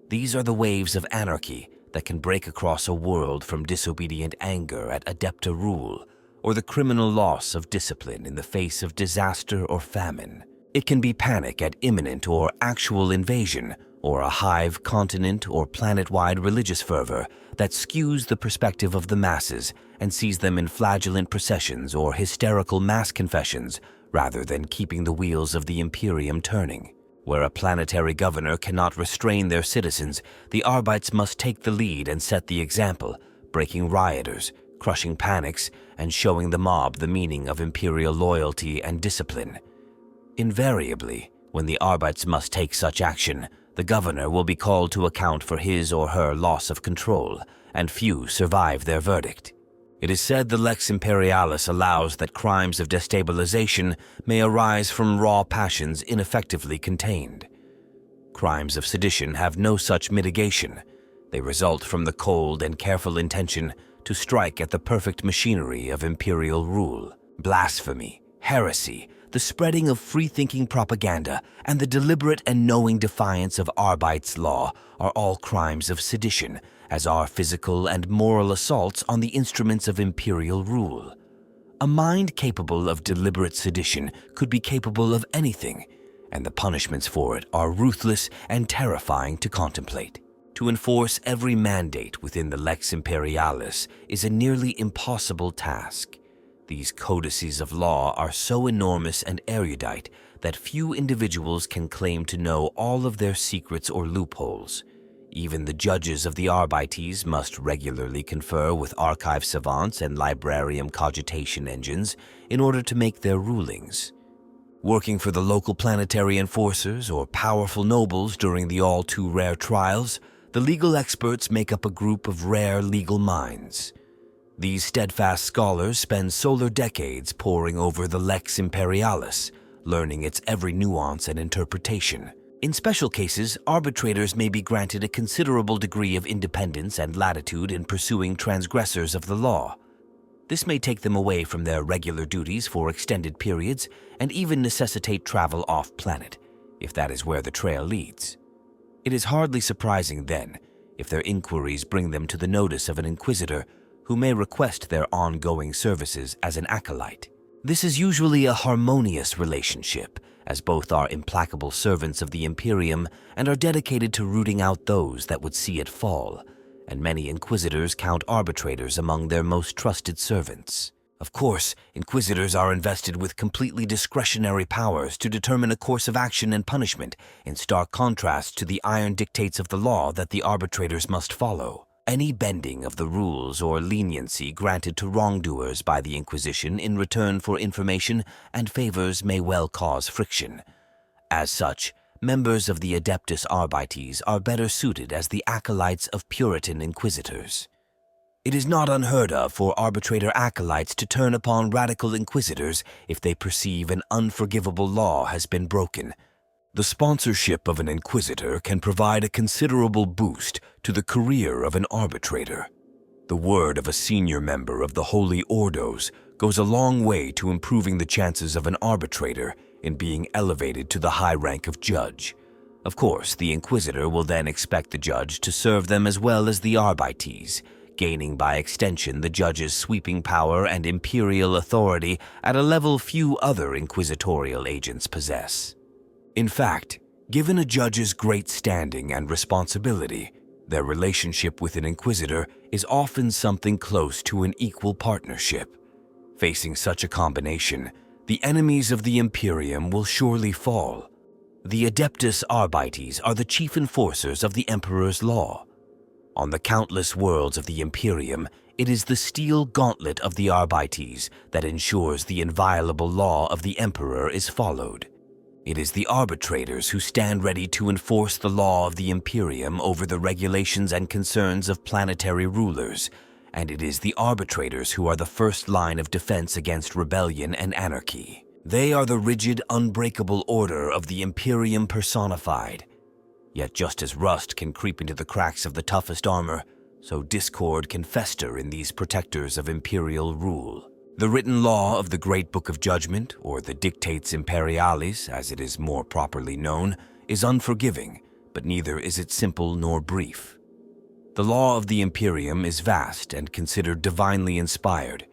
These are the waves of anarchy that can break across a world from disobedient anger at adepta rule, or the criminal loss of discipline in the face of disaster or famine. It can be panic at imminent or actual invasion, or a hive, continent, or planet-wide religious fervor that skews the perspective of the masses and sees them in flagellant processions or hysterical mass confessions rather than keeping the wheels of the Imperium turning. Where a planetary governor cannot restrain their citizens, the Arbites must take the lead and set the example, breaking rioters, crushing panics, and showing the mob the meaning of imperial loyalty and discipline. Invariably, when the Arbites must take such action, the governor will be called to account for his or her loss of control, and few survive their verdict. It is said the Lex Imperialis allows that crimes of destabilization may arise from raw passions ineffectively contained. Crimes of sedition have no such mitigation. They result from the cold and careful intention to strike at the perfect machinery of imperial rule. Blasphemy, heresy, the spreading of free-thinking propaganda, and the deliberate and knowing defiance of Arbites law are all crimes of sedition, as are physical and moral assaults on the instruments of imperial rule. A mind capable of deliberate sedition could be capable of anything, and the punishments for it are ruthless and terrifying to contemplate. To enforce every mandate within the Lex Imperialis is a nearly impossible task. These codices of law are so enormous and erudite that few individuals can claim to know all of their secrets or loopholes. Even the judges of the Arbites must regularly confer with archive savants and librarium cogitation engines in order to make their rulings. Working for the local planetary enforcers or powerful nobles during the all-too-rare trials, the legal experts make up a group of rare legal minds. These steadfast scholars spend solar decades poring over the Lex Imperialis, learning its every nuance and interpretation. In special cases, arbitrators may be granted a considerable degree of independence and latitude in pursuing transgressors of the law. This may take them away from their regular duties for extended periods and even necessitate travel off-planet, if that is where the trail leads. It is hardly surprising, then, if their inquiries bring them to the notice of an inquisitor who may request their ongoing services as an acolyte. This is usually a harmonious relationship, as both are implacable servants of the Imperium and are dedicated to rooting out those that would see it fall, and many inquisitors count arbitrators among their most trusted servants. Of course, inquisitors are invested with completely discretionary powers to determine a course of action and punishment, in stark contrast to the iron dictates of the law that the arbitrators must follow. Any bending of the rules or leniency granted to wrongdoers by the Inquisition in return for information and favors may well cause friction. As such, members of the Adeptus Arbites are better suited as the acolytes of Puritan inquisitors. It is not unheard of for arbitrator acolytes to turn upon radical inquisitors if they perceive an unforgivable law has been broken. The sponsorship of an inquisitor can provide a considerable boost to the career of an arbitrator. The word of a senior member of the Holy Ordos goes a long way to improving the chances of an arbitrator in being elevated to the high rank of judge. Of course, the inquisitor will then expect the judge to serve them as well as the Arbites, gaining by extension the judge's sweeping power and imperial authority at a level few other inquisitorial agents possess. In fact, given a judge's great standing and responsibility, their relationship with an inquisitor is often something close to an equal partnership. Facing such a combination, the enemies of the Imperium will surely fall. The Adeptus Arbites are the chief enforcers of the Emperor's law. On the countless worlds of the Imperium, it is the steel gauntlet of the Arbites that ensures the inviolable law of the Emperor is followed. It is the arbitrators who stand ready to enforce the law of the Imperium over the regulations and concerns of planetary rulers, and it is the arbitrators who are the first line of defense against rebellion and anarchy. They are the rigid, unbreakable order of the Imperium personified. Yet just as rust can creep into the cracks of the toughest armor, so discord can fester in these protectors of imperial rule. The written law of the Great Book of Judgment, or the Dictates Imperialis, as it is more properly known, is unforgiving, but neither is it simple nor brief. The law of the Imperium is vast and considered divinely inspired,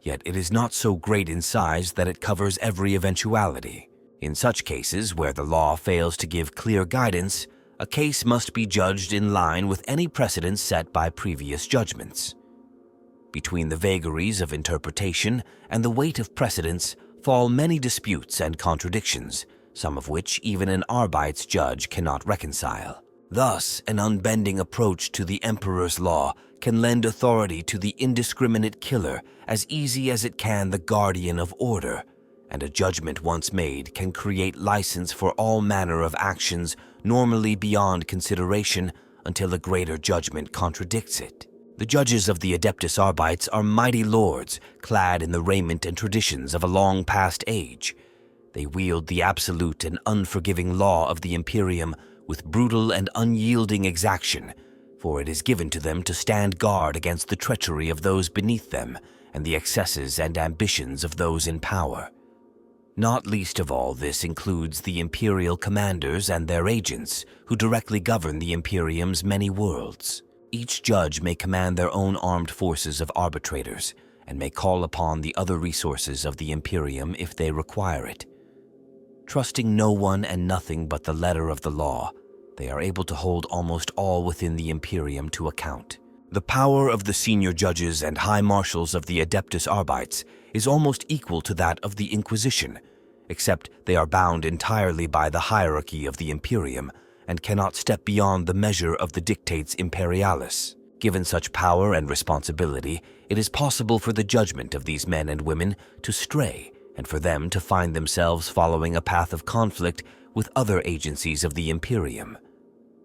yet it is not so great in size that it covers every eventuality. In such cases where the law fails to give clear guidance, a case must be judged in line with any precedents set by previous judgments. Between the vagaries of interpretation and the weight of precedents fall many disputes and contradictions, some of which even an Arbites judge cannot reconcile. Thus, an unbending approach to the Emperor's law can lend authority to the indiscriminate killer as easy as it can the guardian of order, and a judgment once made can create license for all manner of actions normally beyond consideration until a greater judgment contradicts it. The judges of the Adeptus Arbites are mighty lords, clad in the raiment and traditions of a long-past age. They wield the absolute and unforgiving law of the Imperium with brutal and unyielding exaction, for it is given to them to stand guard against the treachery of those beneath them and the excesses and ambitions of those in power. Not least of all, this includes the Imperial commanders and their agents, who directly govern the Imperium's many worlds. Each judge may command their own armed forces of arbitrators, and may call upon the other resources of the Imperium if they require it. Trusting no one and nothing but the letter of the law, they are able to hold almost all within the Imperium to account. The power of the senior judges and high marshals of the Adeptus Arbites is almost equal to that of the Inquisition, except they are bound entirely by the hierarchy of the Imperium and cannot step beyond the measure of the dictates Imperialis. Given such power and responsibility, it is possible for the judgment of these men and women to stray, and for them to find themselves following a path of conflict with other agencies of the Imperium.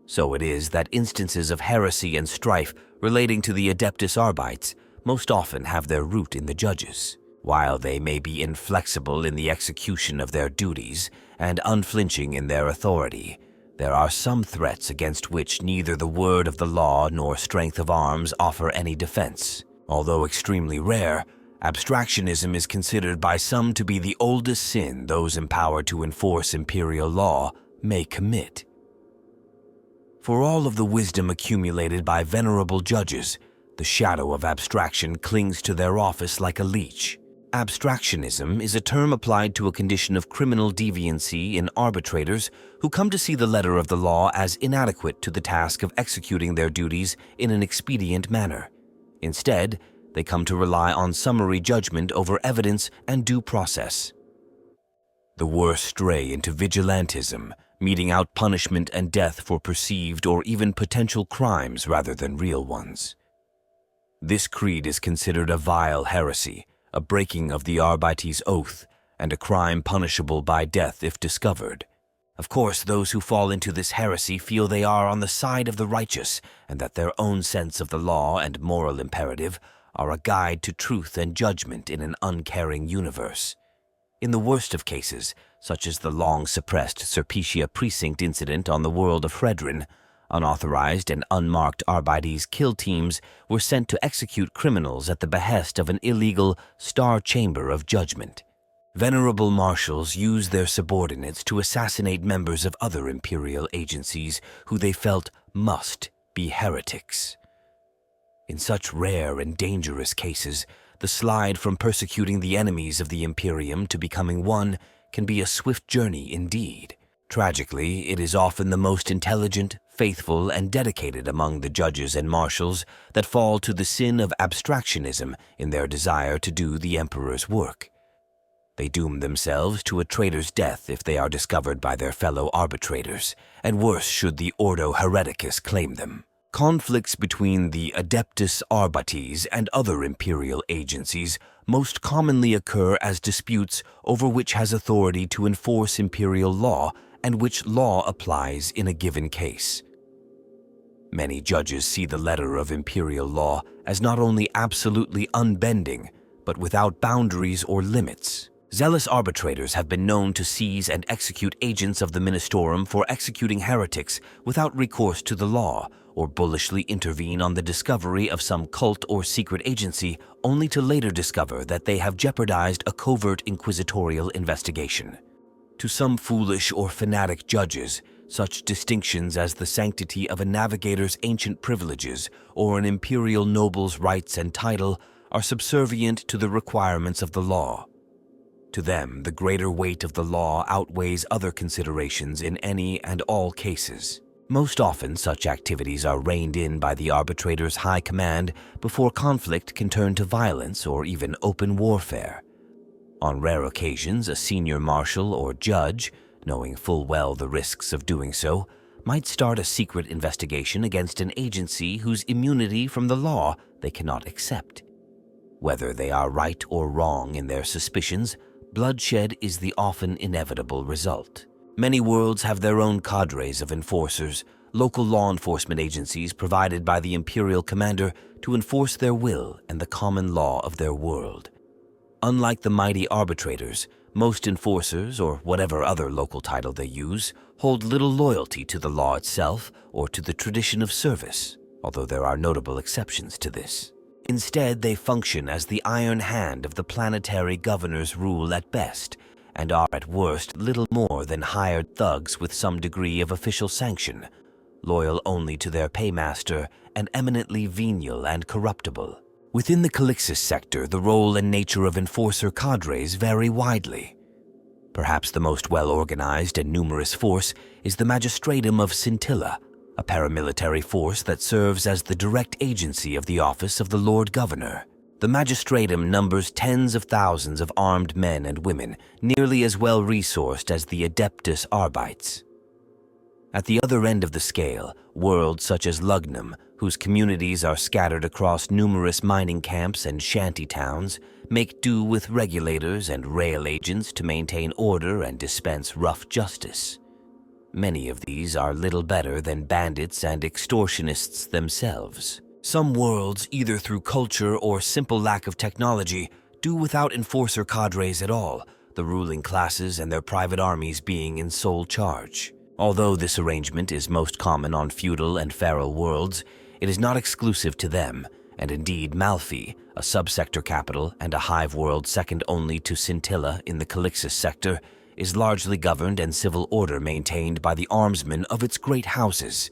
So it is that instances of heresy and strife relating to the Adeptus Arbites most often have their root in the judges. While they may be inflexible in the execution of their duties and unflinching in their authority, there are some threats against which neither the word of the law nor strength of arms offer any defense. Although extremely rare, abstractionism is considered by some to be the oldest sin those empowered to enforce imperial law may commit. For all of the wisdom accumulated by venerable judges, the shadow of abstraction clings to their office like a leech. Abstractionism is a term applied to a condition of criminal deviancy in arbitrators who come to see the letter of the law as inadequate to the task of executing their duties in an expedient manner. Instead, they come to rely on summary judgment over evidence and due process. The worst stray into vigilantism, meting out punishment and death for perceived or even potential crimes rather than real ones. This creed is considered a vile heresy, a breaking of the Arbites' oath, and a crime punishable by death if discovered. Of course, those who fall into this heresy feel they are on the side of the righteous, and that their own sense of the law and moral imperative are a guide to truth and judgment in an uncaring universe. In the worst of cases, such as the long-suppressed Serpitia Precinct incident on the world of Fredrin, unauthorized and unmarked Arbites kill teams were sent to execute criminals at the behest of an illegal Star Chamber of Judgment. Venerable marshals used their subordinates to assassinate members of other imperial agencies who they felt must be heretics. In such rare and dangerous cases, the slide from persecuting the enemies of the Imperium to becoming one can be a swift journey indeed. Tragically, it is often the most intelligent, faithful, and dedicated among the judges and marshals that fall to the sin of abstractionism in their desire to do the Emperor's work. They doom themselves to a traitor's death if they are discovered by their fellow arbitrators, and worse should the Ordo Hereticus claim them. Conflicts between the Adeptus Arbites and other imperial agencies most commonly occur as disputes over which has authority to enforce imperial law and which law applies in a given case. Many judges see the letter of imperial law as not only absolutely unbending, but without boundaries or limits. Zealous arbitrators have been known to seize and execute agents of the Ministorum for executing heretics without recourse to the law, or bullishly intervene on the discovery of some cult or secret agency only to later discover that they have jeopardized a covert inquisitorial investigation. To some foolish or fanatic judges, such distinctions as the sanctity of a navigator's ancient privileges or an imperial noble's rights and title are subservient to the requirements of the law. To them, the greater weight of the law outweighs other considerations in any and all cases. Most often, such activities are reined in by the arbitrator's high command before conflict can turn to violence or even open warfare. On rare occasions, a senior marshal or judge, knowing full well the risks of doing so, might start a secret investigation against an agency whose immunity from the law they cannot accept. Whether they are right or wrong in their suspicions, bloodshed is the often inevitable result. Many worlds have their own cadres of enforcers, local law enforcement agencies provided by the Imperial Commander to enforce their will and the common law of their world. Unlike the mighty arbitrators, most enforcers, or whatever other local title they use, hold little loyalty to the law itself or to the tradition of service, although there are notable exceptions to this. Instead, they function as the iron hand of the planetary governor's rule at best, and are at worst little more than hired thugs with some degree of official sanction, loyal only to their paymaster and eminently venial and corruptible. Within the Calixis sector, the role and nature of enforcer cadres vary widely. Perhaps the most well-organized and numerous force is the Magistratum of Scintilla, a paramilitary force that serves as the direct agency of the office of the Lord Governor. The Magistratum numbers tens of thousands of armed men and women, nearly as well-resourced as the Adeptus Arbites. At the other end of the scale, worlds such as Lugnum, whose communities are scattered across numerous mining camps and shanty towns, make do with regulators and rail agents to maintain order and dispense rough justice. Many of these are little better than bandits and extortionists themselves. Some worlds, either through culture or simple lack of technology, do without enforcer cadres at all, the ruling classes and their private armies being in sole charge. Although this arrangement is most common on feudal and feral worlds, it is not exclusive to them, and indeed Malfi, a subsector capital and a hive world second only to Scintilla in the Calixis sector, is largely governed and civil order maintained by the armsmen of its great houses.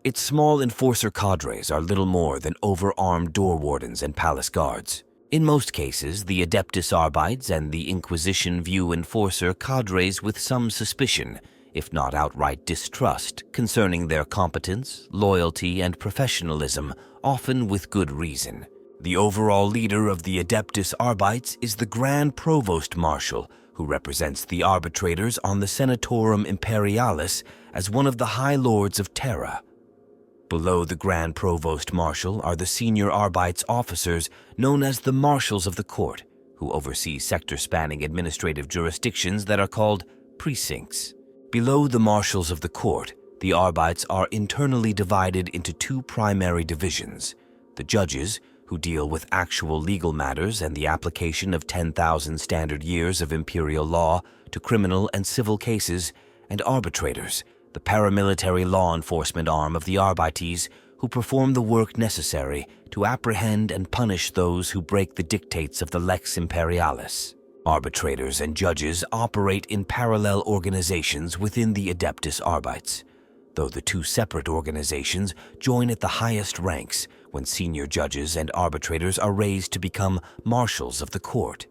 Its small enforcer cadres are little more than over-armed door wardens and palace guards. In most cases, the Adeptus Arbites and the Inquisition view enforcer cadres with some suspicion, if not outright distrust, concerning their competence, loyalty, and professionalism, often with good reason. The overall leader of the Adeptus Arbites is the Grand Provost Marshal, who represents the arbitrators on the Senatorum Imperialis as one of the High Lords of Terra. Below the Grand Provost Marshal are the senior Arbites officers known as the Marshals of the Court, who oversee sector-spanning administrative jurisdictions that are called precincts. Below the Marshals of the Court, the Arbites are internally divided into two primary divisions: the Judges, who deal with actual legal matters and the application of 10,000 standard years of Imperial Law to criminal and civil cases, and Arbitrators, the paramilitary law enforcement arm of the Arbites, who perform the work necessary to apprehend and punish those who break the dictates of the Lex Imperialis. Arbitrators and judges operate in parallel organizations within the Adeptus Arbites, though the two separate organizations join at the highest ranks when senior judges and arbitrators are raised to become marshals of the court.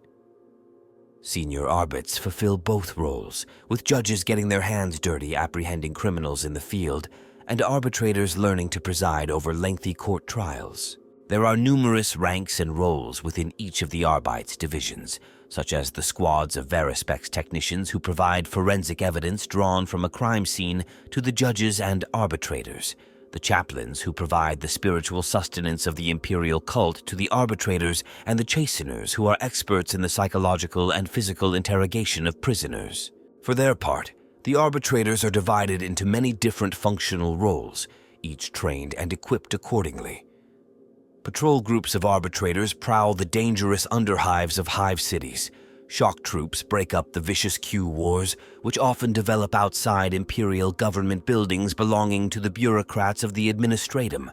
Senior Arbites fulfill both roles, with judges getting their hands dirty apprehending criminals in the field, and arbitrators learning to preside over lengthy court trials. There are numerous ranks and roles within each of the Arbites divisions, such as the squads of Verispex technicians who provide forensic evidence drawn from a crime scene to the judges and arbitrators, the chaplains who provide the spiritual sustenance of the imperial cult to the arbitrators, and the chasteners who are experts in the psychological and physical interrogation of prisoners. For their part, the arbitrators are divided into many different functional roles, each trained and equipped accordingly. Patrol groups of arbitrators prowl the dangerous underhives of hive cities. Shock troops break up the vicious Q wars, which often develop outside imperial government buildings belonging to the bureaucrats of the administratum.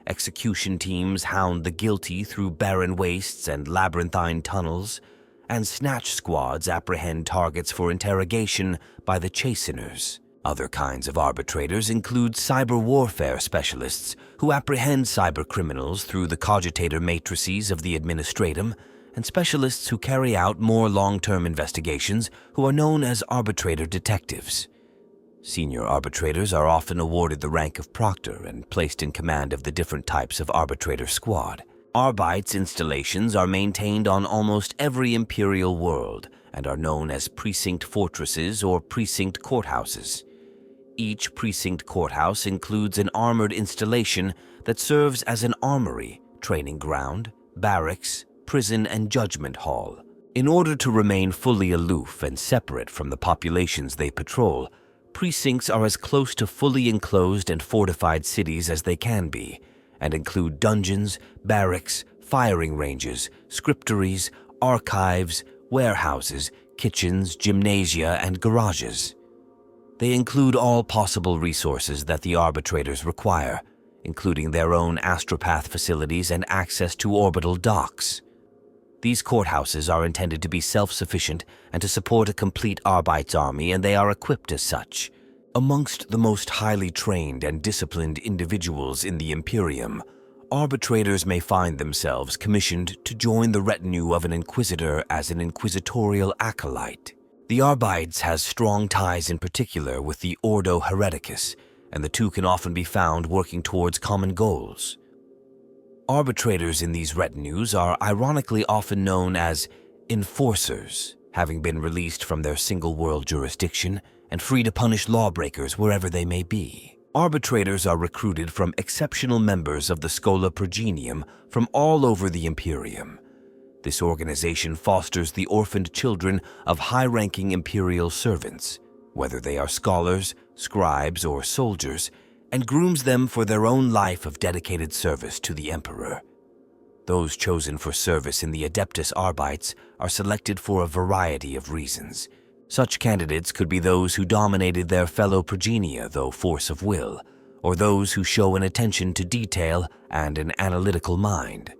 Execution teams hound the guilty through barren wastes and labyrinthine tunnels, and snatch squads apprehend targets for interrogation by the chasteners. Other kinds of arbitrators include cyber warfare specialists who apprehend cyber criminals through the cogitator matrices of the administratum, and specialists who carry out more long-term investigations who are known as arbitrator detectives. Senior arbitrators are often awarded the rank of proctor and placed in command of the different types of arbitrator squad. Arbites installations are maintained on almost every imperial world and are known as Precinct Fortresses or Precinct Courthouses. Each precinct courthouse includes an armored installation that serves as an armory, training ground, barracks, prison, and judgment hall. In order to remain fully aloof and separate from the populations they patrol, Precincts are as close to fully enclosed and fortified cities as they can be, and include dungeons, barracks, firing ranges, scriptories, archives, warehouses, kitchens, gymnasia, and garages. They include all possible resources that the arbitrators require, including their own astropath facilities and access to orbital docks. These courthouses are intended to be self-sufficient and to support a complete Arbites army, and they are equipped as such. Amongst the most highly trained and disciplined individuals in the Imperium, arbitrators may find themselves commissioned to join the retinue of an inquisitor as an inquisitorial acolyte. The Arbites has strong ties in particular with the Ordo Hereticus, and the two can often be found working towards common goals. Arbitrators in these retinues are ironically often known as enforcers, having been released from their single-world jurisdiction and free to punish lawbreakers wherever they may be. Arbitrators are recruited from exceptional members of the Schola Progenium from all over the Imperium. This organization fosters the orphaned children of high-ranking imperial servants, whether they are scholars, scribes, or soldiers, and grooms them for their own life of dedicated service to the Emperor. Those chosen for service in the Adeptus Arbites are selected for a variety of reasons. Such candidates could be those who dominated their fellow progenia through force of will, or those who show an attention to detail and an analytical mind.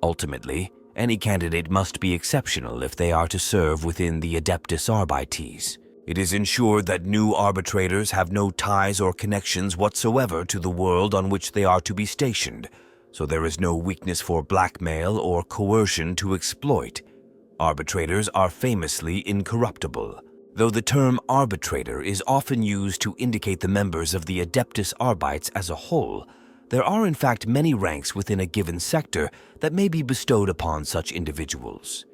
Ultimately, any candidate must be exceptional if they are to serve within the Adeptus Arbites. It is ensured that new arbitrators have no ties or connections whatsoever to the world on which they are to be stationed, so there is no weakness for blackmail or coercion to exploit. Arbitrators are famously incorruptible. Though the term arbitrator is often used to indicate the members of the Adeptus Arbites as a whole, there are in fact many ranks within a given sector that may be bestowed upon such individuals.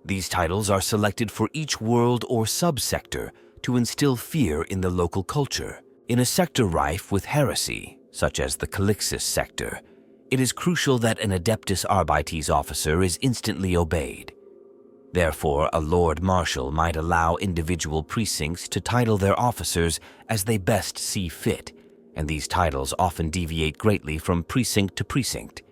These titles are selected for each world or subsector to instill fear in the local culture. In a sector rife with heresy, such as the Calixis sector, it is crucial that an Adeptus Arbites officer is instantly obeyed. Therefore, a Lord Marshal might allow individual precincts to title their officers as they best see fit, and these titles often deviate greatly from precinct to precinct.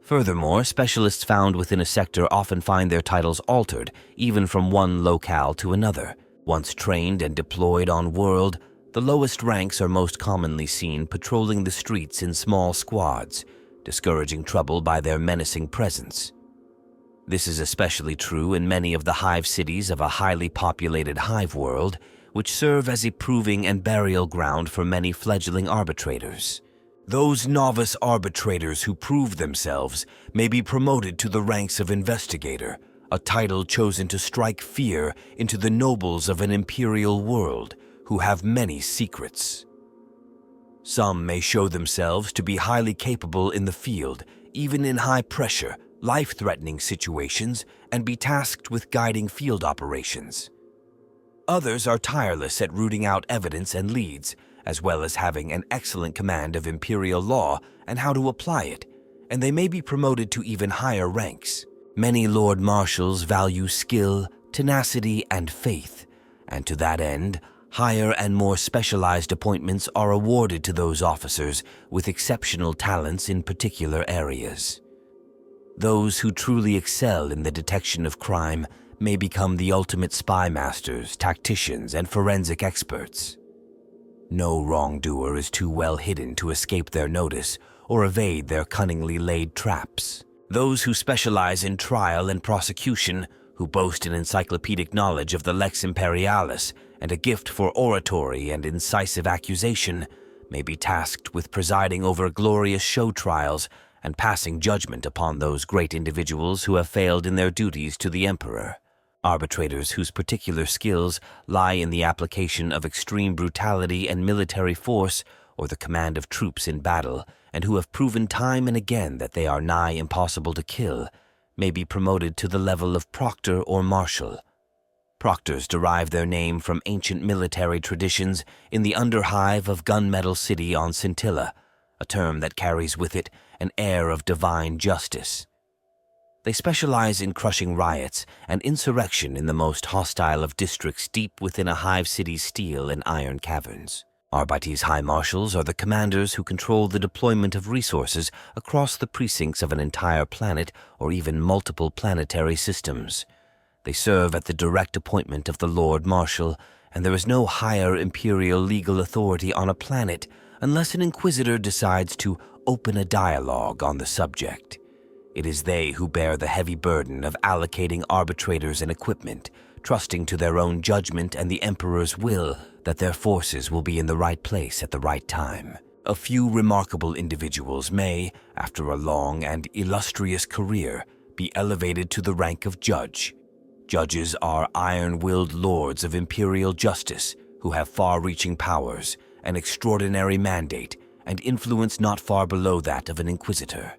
Furthermore, specialists found within a sector often find their titles altered, even from one locale to another. Once trained and deployed on world, the lowest ranks are most commonly seen patrolling the streets in small squads, discouraging trouble by their menacing presence. This is especially true in many of the hive cities of a highly populated hive world, which serve as a proving and burial ground for many fledgling arbitrators. Those novice arbitrators who prove themselves may be promoted to the ranks of investigator, a title chosen to strike fear into the nobles of an imperial world who have many secrets. Some may show themselves to be highly capable in the field, even in high-pressure, life-threatening situations, and be tasked with guiding field operations. Others are tireless at rooting out evidence and leads, as well as having an excellent command of Imperial Law and how to apply it, and they may be promoted to even higher ranks. Many Lord Marshals value skill, tenacity, and faith, and to that end, higher and more specialized appointments are awarded to those officers with exceptional talents in particular areas. Those who truly excel in the detection of crime may become the ultimate spy masters, tacticians, and forensic experts. No wrongdoer is too well hidden to escape their notice or evade their cunningly laid traps. Those who specialize in trial and prosecution, who boast an encyclopedic knowledge of the Lex Imperialis and a gift for oratory and incisive accusation, may be tasked with presiding over glorious show trials and passing judgment upon those great individuals who have failed in their duties to the Emperor. Arbitrators whose particular skills lie in the application of extreme brutality and military force or the command of troops in battle, and who have proven time and again that they are nigh impossible to kill, may be promoted to the level of Proctor or Marshal. Proctors derive their name from ancient military traditions in the underhive of Gunmetal City on Scintilla, a term that carries with it an air of divine justice. They specialize in crushing riots and insurrection in the most hostile of districts deep within a hive city's steel and iron caverns. Arbites High Marshals are the commanders who control the deployment of resources across the precincts of an entire planet or even multiple planetary systems. They serve at the direct appointment of the Lord Marshal, and there is no higher imperial legal authority on a planet unless an Inquisitor decides to open a dialogue on the subject. It is they who bear the heavy burden of allocating arbitrators and equipment, trusting to their own judgment and the Emperor's will that their forces will be in the right place at the right time. A few remarkable individuals may, after a long and illustrious career, be elevated to the rank of judge. Judges are iron-willed lords of imperial justice who have far-reaching powers, an extraordinary mandate, and influence not far below that of an Inquisitor.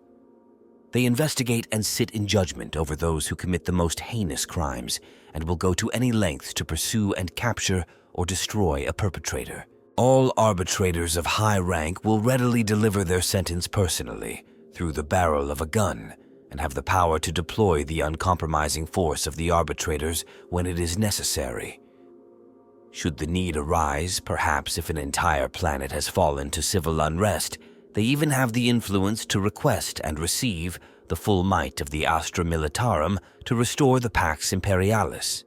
They investigate and sit in judgment over those who commit the most heinous crimes and will go to any lengths to pursue and capture or destroy a perpetrator. All arbitrators of high rank will readily deliver their sentence personally through the barrel of a gun and have the power to deploy the uncompromising force of the arbitrators when it is necessary. Should the need arise, perhaps if an entire planet has fallen to civil unrest, they even have the influence to request and receive the full might of the Astra Militarum to restore the Pax Imperialis,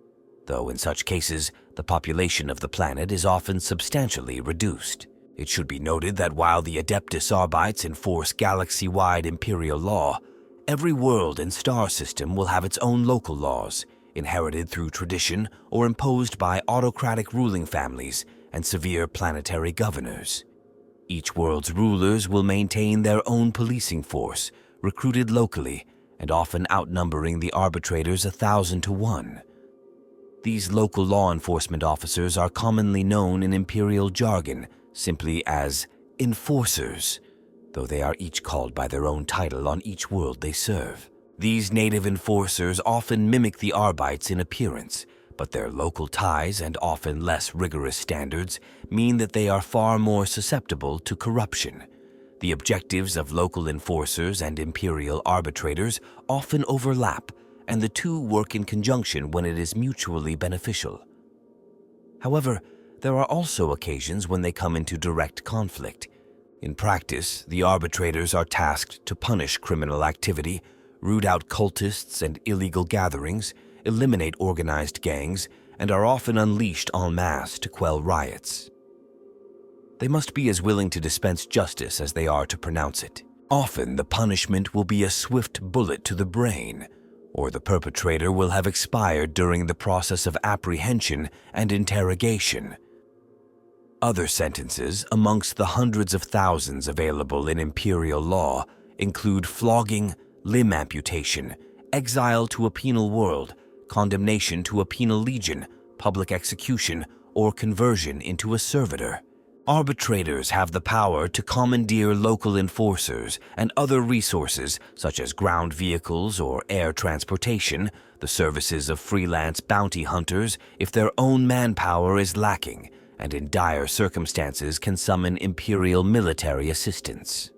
though in such cases the population of the planet is often substantially reduced. It should be noted that while the Adeptus Arbites enforce galaxy-wide Imperial Law, every world and star system will have its own local laws, inherited through tradition or imposed by autocratic ruling families and severe planetary governors. Each world's rulers will maintain their own policing force, recruited locally and often outnumbering the arbitrators 1,000 to 1. These local law enforcement officers are commonly known in imperial jargon simply as enforcers, though they are each called by their own title on each world they serve. These native enforcers often mimic the Arbites in appearance, but their local ties and often less rigorous standards mean that they are far more susceptible to corruption. The objectives of local enforcers and imperial arbitrators often overlap, and the two work in conjunction when it is mutually beneficial. However, there are also occasions when they come into direct conflict. In practice, the arbitrators are tasked to punish criminal activity, root out cultists and illegal gatherings, eliminate organized gangs, and are often unleashed en masse to quell riots. They must be as willing to dispense justice as they are to pronounce it. Often the punishment will be a swift bullet to the brain, or the perpetrator will have expired during the process of apprehension and interrogation. Other sentences, amongst the hundreds of thousands available in Imperial Law, include flogging, limb amputation, exile to a penal world, condemnation to a penal legion, public execution, or conversion into a servitor. Arbitrators have the power to commandeer local enforcers and other resources such as ground vehicles or air transportation, the services of freelance bounty hunters if their own manpower is lacking, and in dire circumstances can summon imperial military assistance.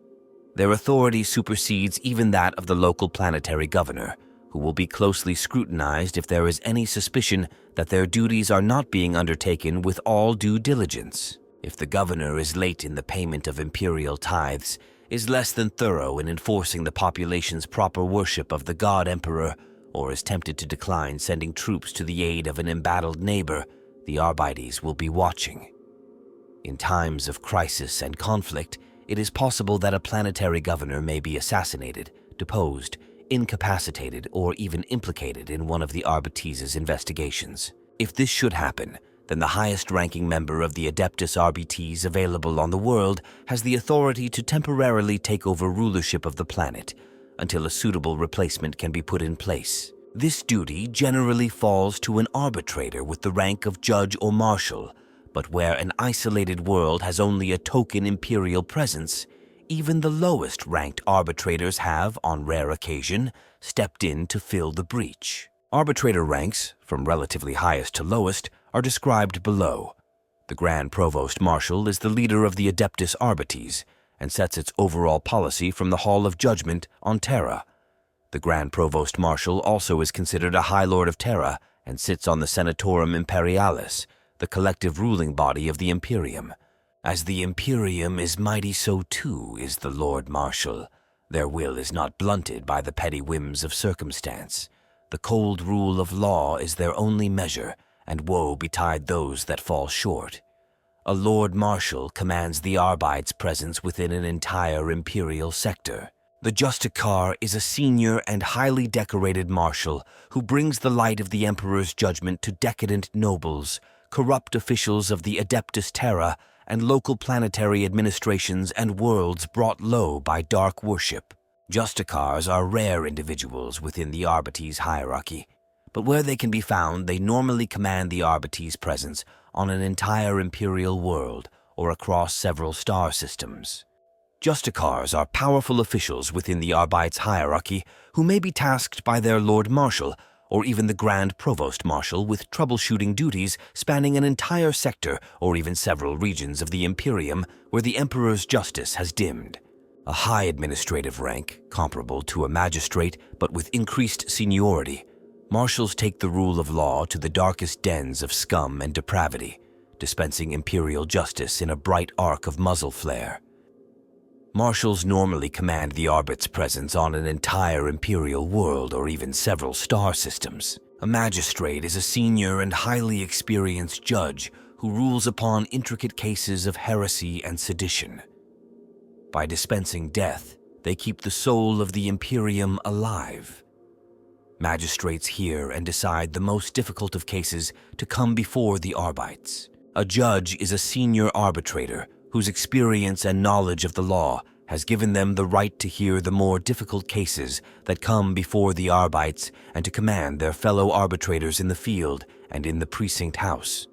Their authority supersedes even that of the local planetary governor, who will be closely scrutinized if there is any suspicion that their duties are not being undertaken with all due diligence. If the governor is late in the payment of imperial tithes, is less than thorough in enforcing the population's proper worship of the God Emperor, or is tempted to decline sending troops to the aid of an embattled neighbor, the Arbites will be watching. In times of crisis and conflict, it is possible that a planetary governor may be assassinated, deposed, incapacitated, or even implicated in one of the Arbites' investigations. If this should happen, then the highest-ranking member of the Adeptus Arbites available on the world has the authority to temporarily take over rulership of the planet until a suitable replacement can be put in place. This duty generally falls to an arbitrator with the rank of judge or marshal, but where an isolated world has only a token imperial presence, even the lowest-ranked arbitrators have, on rare occasion, stepped in to fill the breach. Arbitrator ranks, from relatively highest to lowest, are described below. The Grand Provost Marshal is the leader of the Adeptus Arbites and sets its overall policy from the Hall of Judgement on Terra. The Grand Provost Marshal also is considered a High Lord of Terra and sits on the Senatorum Imperialis, the collective ruling body of the Imperium. As the Imperium is mighty, so too is the Lord Marshal. Their will is not blunted by the petty whims of circumstance. The cold rule of law is their only measure, and woe betide those that fall short. A Lord Marshal commands the Arbites' presence within an entire Imperial sector. The Justicar is a senior and highly decorated marshal who brings the light of the Emperor's judgment to decadent nobles, corrupt officials of the Adeptus Terra, and local planetary administrations and worlds brought low by dark worship. Justicars are rare individuals within the Arbites hierarchy, but where they can be found, they normally command the Arbites' presence on an entire Imperial world or across several star systems. Justicars are powerful officials within the Arbites hierarchy who may be tasked by their Lord Marshal or even the Grand Provost Marshal with troubleshooting duties spanning an entire sector or even several regions of the Imperium where the Emperor's justice has dimmed. A high administrative rank, comparable to a magistrate but with increased seniority, marshals take the rule of law to the darkest dens of scum and depravity, dispensing imperial justice in a bright arc of muzzle flare. Marshals normally command the Arbit's presence on an entire Imperial world or even several star systems. A magistrate is a senior and highly experienced judge who rules upon intricate cases of heresy and sedition. By dispensing death, they keep the soul of the Imperium alive. Magistrates hear and decide the most difficult of cases to come before the Arbites. A judge is a senior arbitrator whose experience and knowledge of the law has given them the right to hear the more difficult cases that come before the Arbites and to command their fellow arbitrators in the field and in the precinct house.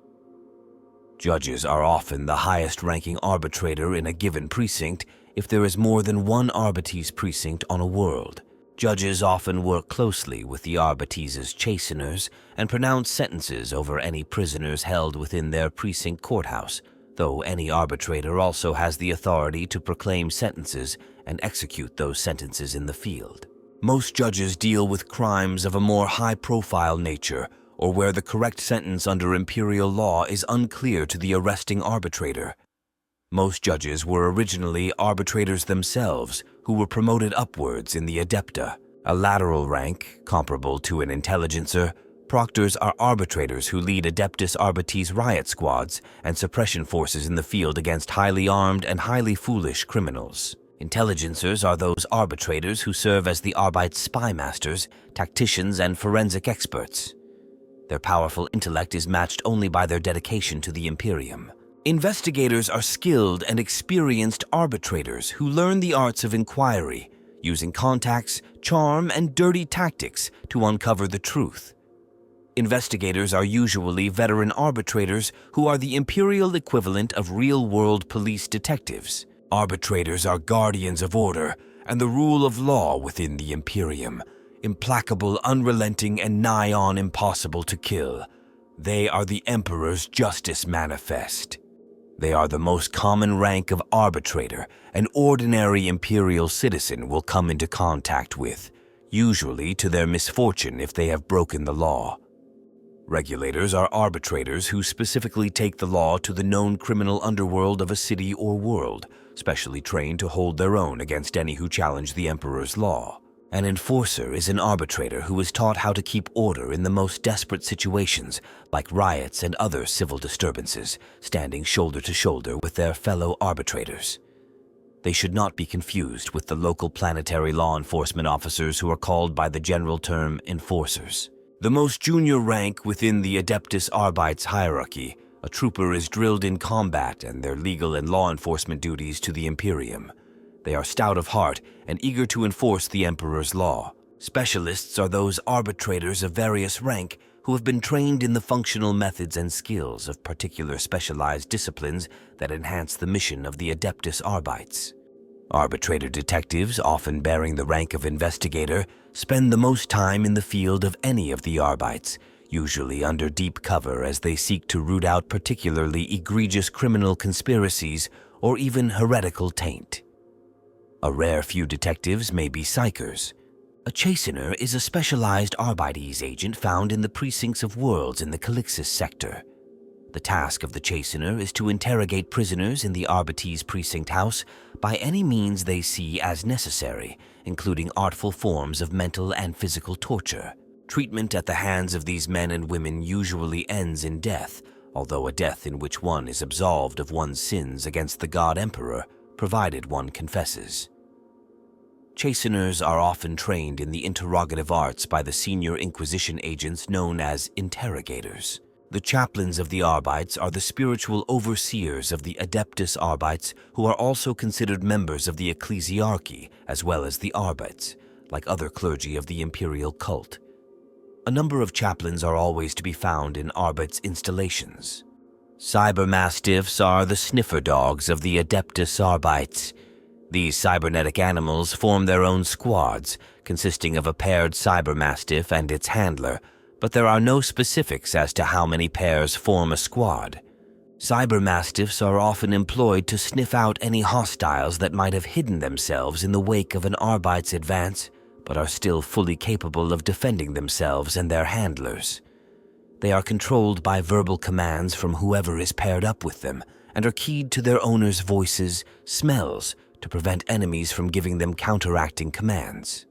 Judges are often the highest-ranking arbitrator in a given precinct if there is more than one Arbites precinct on a world. Judges often work closely with the Arbites' chasteners and pronounce sentences over any prisoners held within their precinct courthouse, though any arbitrator also has the authority to proclaim sentences and execute those sentences in the field. Most judges deal with crimes of a more high-profile nature or where the correct sentence under Imperial law is unclear to the arresting arbitrator. Most judges were originally arbitrators themselves who were promoted upwards in the Adepta, a lateral rank comparable to an intelligencer. Proctors are arbitrators who lead Adeptus Arbites riot squads and suppression forces in the field against highly armed and highly foolish criminals. Intelligencers are those arbitrators who serve as the Arbites' spy masters, tacticians, and forensic experts. Their powerful intellect is matched only by their dedication to the Imperium. Investigators are skilled and experienced arbitrators who learn the arts of inquiry, using contacts, charm, and dirty tactics to uncover the truth. Investigators are usually veteran arbitrators who are the Imperial equivalent of real-world police detectives. Arbitrators are guardians of order and the rule of law within the Imperium, implacable, unrelenting, and nigh on impossible to kill. They are the Emperor's justice manifest. They are the most common rank of arbitrator an ordinary Imperial citizen will come into contact with, usually to their misfortune if they have broken the law. Regulators are arbitrators who specifically take the law to the known criminal underworld of a city or world, specially trained to hold their own against any who challenge the Emperor's law. An enforcer is an arbitrator who is taught how to keep order in the most desperate situations, like riots and other civil disturbances, standing shoulder to shoulder with their fellow arbitrators. They should not be confused with the local planetary law enforcement officers who are called by the general term enforcers. The most junior rank within the Adeptus Arbites hierarchy, a trooper is drilled in combat and their legal and law enforcement duties to the Imperium. They are stout of heart and eager to enforce the Emperor's law. Specialists are those arbitrators of various rank who have been trained in the functional methods and skills of particular specialized disciplines that enhance the mission of the Adeptus Arbites. Arbitrator detectives, often bearing the rank of investigator, spend the most time in the field of any of the Arbites, usually under deep cover as they seek to root out particularly egregious criminal conspiracies or even heretical taint. A rare few detectives may be psychers. A A Chastener is a specialized Arbites agent found in the precincts of worlds in the Calixis sector. The task of the Chastener is to interrogate prisoners in the Arbites precinct house by any means they see as necessary, including artful forms of mental and physical torture. Treatment at the hands of these men and women usually ends in death, although a death in which one is absolved of one's sins against the God Emperor, provided one confesses. Chasteners are often trained in the interrogative arts by the senior Inquisition agents known as interrogators. The chaplains of the Arbites are the spiritual overseers of the Adeptus Arbites, who are also considered members of the ecclesiarchy as well as the Arbites, like other clergy of the imperial cult. A number of chaplains are always to be found in Arbites installations. Cybermastiffs are the sniffer dogs of the Adeptus Arbites. These cybernetic animals form their own squads, consisting of a paired cybermastiff and its handler, but there are no specifics as to how many pairs form a squad. Cybermastiffs are often employed to sniff out any hostiles that might have hidden themselves in the wake of an Arbite's advance, but are still fully capable of defending themselves and their handlers. They are controlled by verbal commands from whoever is paired up with them, and are keyed to their owner's voices, smells, to prevent enemies from giving them counteracting commands.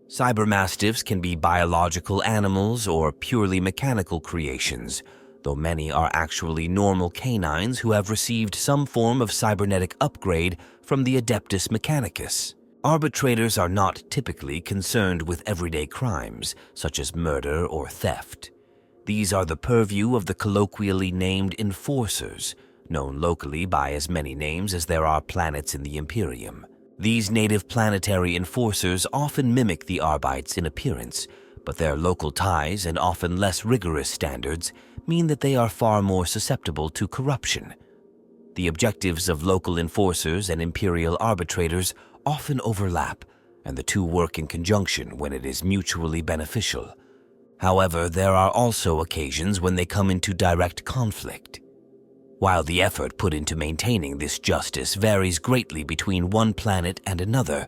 Cybermastiffs can be biological animals or purely mechanical creations, though many are actually normal canines who have received some form of cybernetic upgrade from the Adeptus Mechanicus. Arbitrators are not typically concerned with everyday crimes, such as murder or theft. These are the purview of the colloquially named enforcers, known locally by as many names as there are planets in the Imperium. These native planetary enforcers often mimic the Arbites in appearance, but their local ties and often less rigorous standards mean that they are far more susceptible to corruption. The objectives of local enforcers and imperial arbitrators often overlap, and the two work in conjunction when it is mutually beneficial. However, there are also occasions when they come into direct conflict. While the effort put into maintaining this justice varies greatly between one planet and another,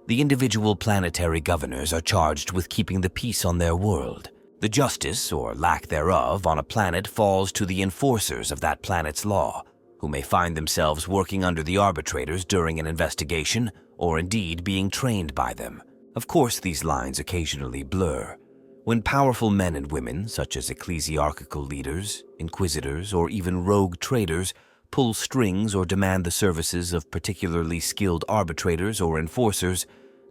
the individual planetary governors are charged with keeping the peace on their world. The justice, or lack thereof, on a planet falls to the enforcers of that planet's law, who may find themselves working under the arbitrators during an investigation, or indeed being trained by them. Of course, these lines occasionally blur. When powerful men and women, such as ecclesiarchical leaders, inquisitors, or even rogue traders, pull strings or demand the services of particularly skilled arbitrators or enforcers,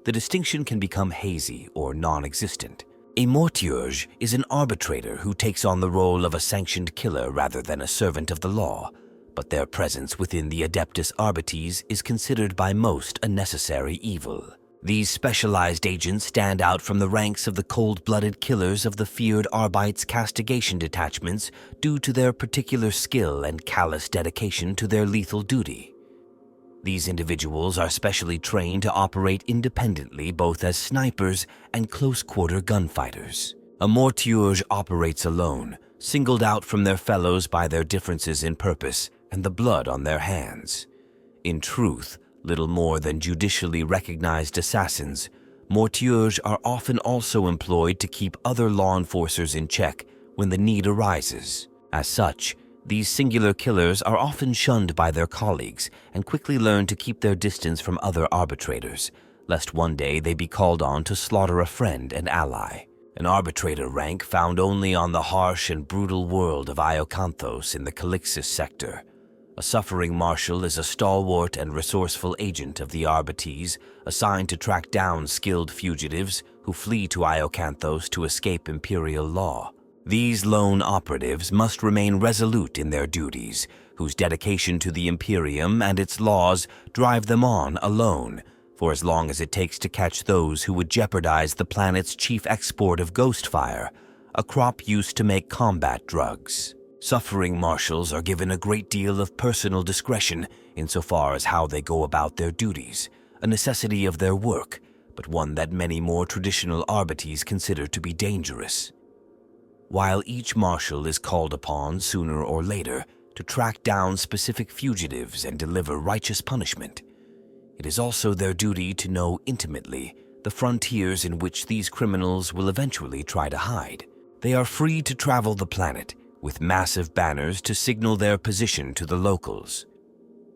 the distinction can become hazy or non-existent. A mortiurge is an arbitrator who takes on the role of a sanctioned killer rather than a servant of the law, but their presence within the Adeptus Arbites is considered by most a necessary evil. These specialized agents stand out from the ranks of the cold-blooded killers of the feared Arbites castigation detachments due to their particular skill and callous dedication to their lethal duty. These individuals are specially trained to operate independently both as snipers and close-quarter gunfighters. A mortiurge operates alone, singled out from their fellows by their differences in purpose and the blood on their hands. In truth, little more than judicially recognized assassins, mortiurges are often also employed to keep other law enforcers in check when the need arises. As such, these singular killers are often shunned by their colleagues and quickly learn to keep their distance from other arbitrators, lest one day they be called on to slaughter a friend and ally. An arbitrator rank found only on the harsh and brutal world of Iocanthos in the Calixis sector. A suffering marshal is a stalwart and resourceful agent of the Arbites assigned to track down skilled fugitives who flee to Iocanthos to escape Imperial Law. These lone operatives must remain resolute in their duties, whose dedication to the Imperium and its laws drive them on alone, for as long as it takes to catch those who would jeopardize the planet's chief export of ghost fire, a crop used to make combat drugs. Suffering marshals are given a great deal of personal discretion insofar as how they go about their duties, a necessity of their work, but one that many more traditional Arbites consider to be dangerous. While each marshal is called upon sooner or later to track down specific fugitives and deliver righteous punishment, it is also their duty to know intimately the frontiers in which these criminals will eventually try to hide. They are free to travel the planet, with massive banners to signal their position to the locals.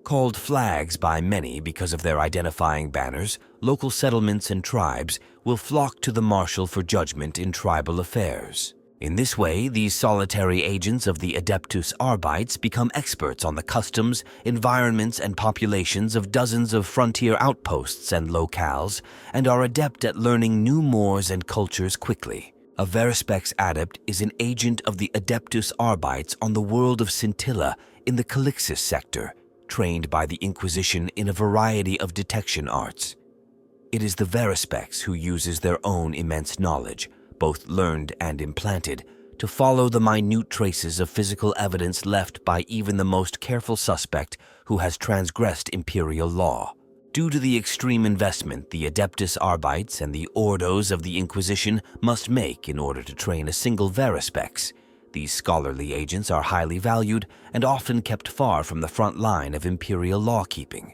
Called flags by many because of their identifying banners, local settlements and tribes will flock to the Marshal for judgment in tribal affairs. In this way, these solitary agents of the Adeptus Arbites become experts on the customs, environments, and populations of dozens of frontier outposts and locales, and are adept at learning new mores and cultures quickly. A Verispex adept is an agent of the Adeptus Arbites on the world of Scintilla in the Calixis sector, trained by the Inquisition in a variety of detection arts. It is the Verispex who uses their own immense knowledge, both learned and implanted, to follow the minute traces of physical evidence left by even the most careful suspect who has transgressed Imperial law. Due to the extreme investment the Adeptus Arbites and the Ordos of the Inquisition must make in order to train a single Verispex, these scholarly agents are highly valued and often kept far from the front line of Imperial law-keeping.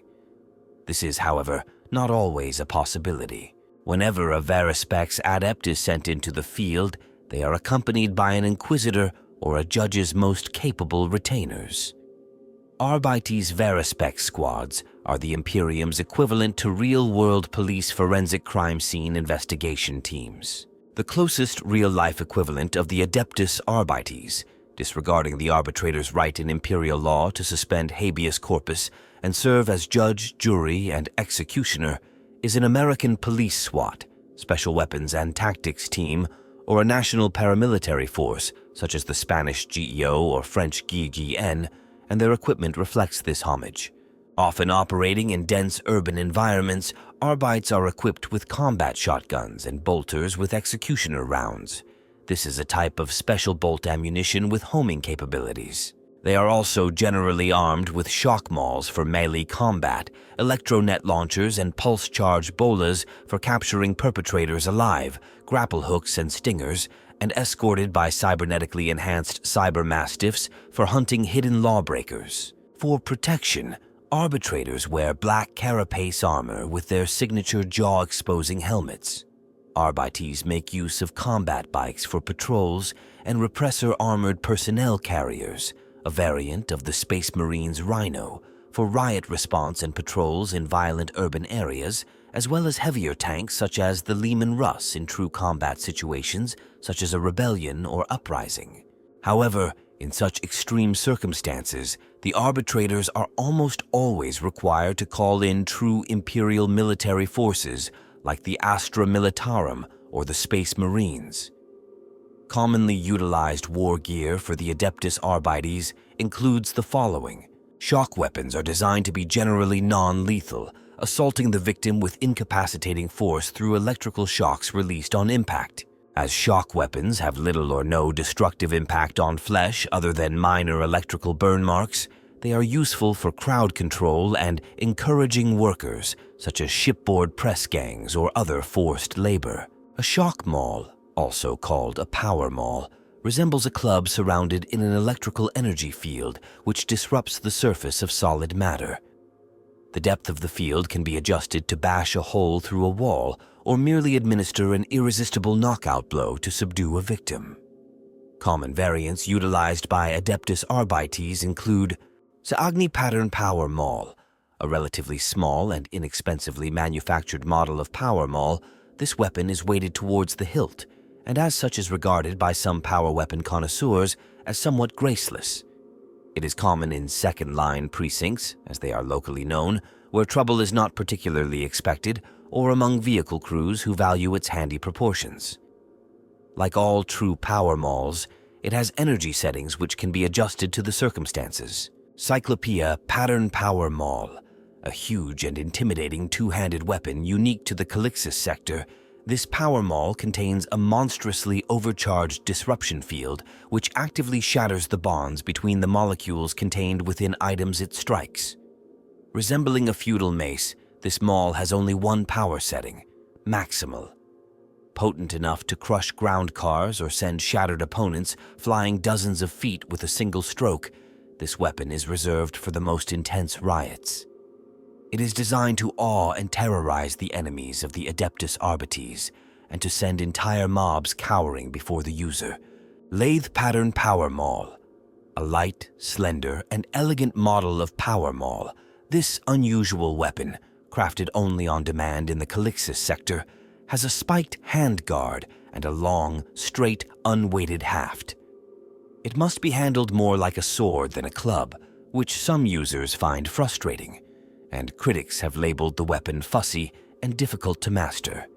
This is, however, not always a possibility. Whenever a Verispex adept is sent into the field, they are accompanied by an Inquisitor or a judge's most capable retainers. Arbites Verispex squads are the Imperium's equivalent to real-world police forensic crime scene investigation teams. The closest real-life equivalent of the Adeptus Arbites, disregarding the arbitrator's right in Imperial law to suspend habeas corpus and serve as judge, jury, and executioner, is an American police SWAT, Special Weapons and Tactics Team, or a national paramilitary force, such as the Spanish GEO or French GIGN, and their equipment reflects this homage. Often operating in dense urban environments, Arbites are equipped with combat shotguns and bolters with executioner rounds. This is a type of special bolt ammunition with homing capabilities. They are also generally armed with shock mauls for melee combat, electronet launchers and pulse-charge bolas for capturing perpetrators alive, grapple hooks and stingers, and escorted by cybernetically enhanced cyber mastiffs for hunting hidden lawbreakers. For protection, arbitrators wear black carapace armor with their signature jaw-exposing helmets. Arbites make use of combat bikes for patrols and repressor-armored personnel carriers, a variant of the Space Marines' Rhino, for riot response and patrols in violent urban areas, as well as heavier tanks such as the Lehman Russ in true combat situations such as a rebellion or uprising. However, in such extreme circumstances, the arbitrators are almost always required to call in true Imperial military forces like the Astra Militarum or the Space Marines. Commonly utilized war gear for the Adeptus Arbites includes the following. Shock weapons are designed to be generally non-lethal, assaulting the victim with incapacitating force through electrical shocks released on impact. As shock weapons have little or no destructive impact on flesh other than minor electrical burn marks, they are useful for crowd control and encouraging workers, such as shipboard press gangs or other forced labor. A shock maul, also called a power maul, resembles a club surrounded in an electrical energy field which disrupts the surface of solid matter. The depth of the field can be adjusted to bash a hole through a wall or merely administer an irresistible knockout blow to subdue a victim. Common variants utilized by Adeptus Arbites include Saagni Pattern Power Maul, a relatively small and inexpensively manufactured model of power maul. This weapon is weighted towards the hilt, and as such is regarded by some power weapon connoisseurs as somewhat graceless. It is common in second-line precincts, as they are locally known, where trouble is not particularly expected, or among vehicle crews who value its handy proportions. Like all true power mauls, it has energy settings which can be adjusted to the circumstances. Cyclopeia Pattern Power Maul, a huge and intimidating two-handed weapon unique to the Calixis sector. This power maul contains a monstrously overcharged disruption field which actively shatters the bonds between the molecules contained within items it strikes. Resembling a feudal mace, this maul has only one power setting, maximal. Potent enough to crush ground cars or send shattered opponents flying dozens of feet with a single stroke, this weapon is reserved for the most intense riots. It is designed to awe and terrorize the enemies of the Adeptus Arbites and to send entire mobs cowering before the user. Lathe Pattern Power Maul. A light, slender, and elegant model of Power Maul, this unusual weapon, crafted only on demand in the Calixis sector, has a spiked handguard and a long, straight, unweighted haft. It must be handled more like a sword than a club, which some users find frustrating, and critics have labeled the weapon fussy and difficult to master.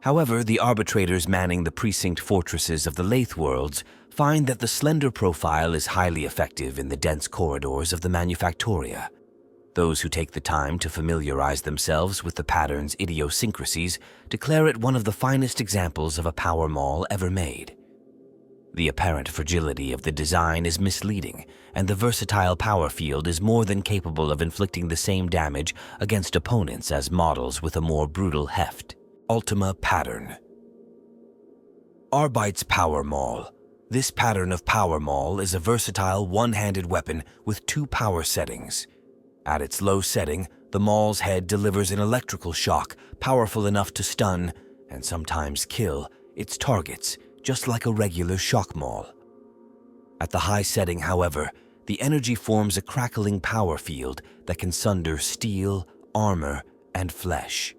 However, the arbitrators manning the Precinct Fortresses of the Lathe worlds find that the slender profile is highly effective in the dense corridors of the Manufactoria. Those who take the time to familiarize themselves with the pattern's idiosyncrasies declare it one of the finest examples of a power maul ever made. The apparent fragility of the design is misleading, and the versatile power field is more than capable of inflicting the same damage against opponents as models with a more brutal heft. Ultima Pattern. Arbites Power Maul. This pattern of Power Maul is a versatile one-handed weapon with 2 power settings. At its low setting, the maul's head delivers an electrical shock powerful enough to stun, and sometimes kill, its targets, just like a regular shock maul. At the high setting, however, the energy forms a crackling power field that can sunder steel, armor, and flesh.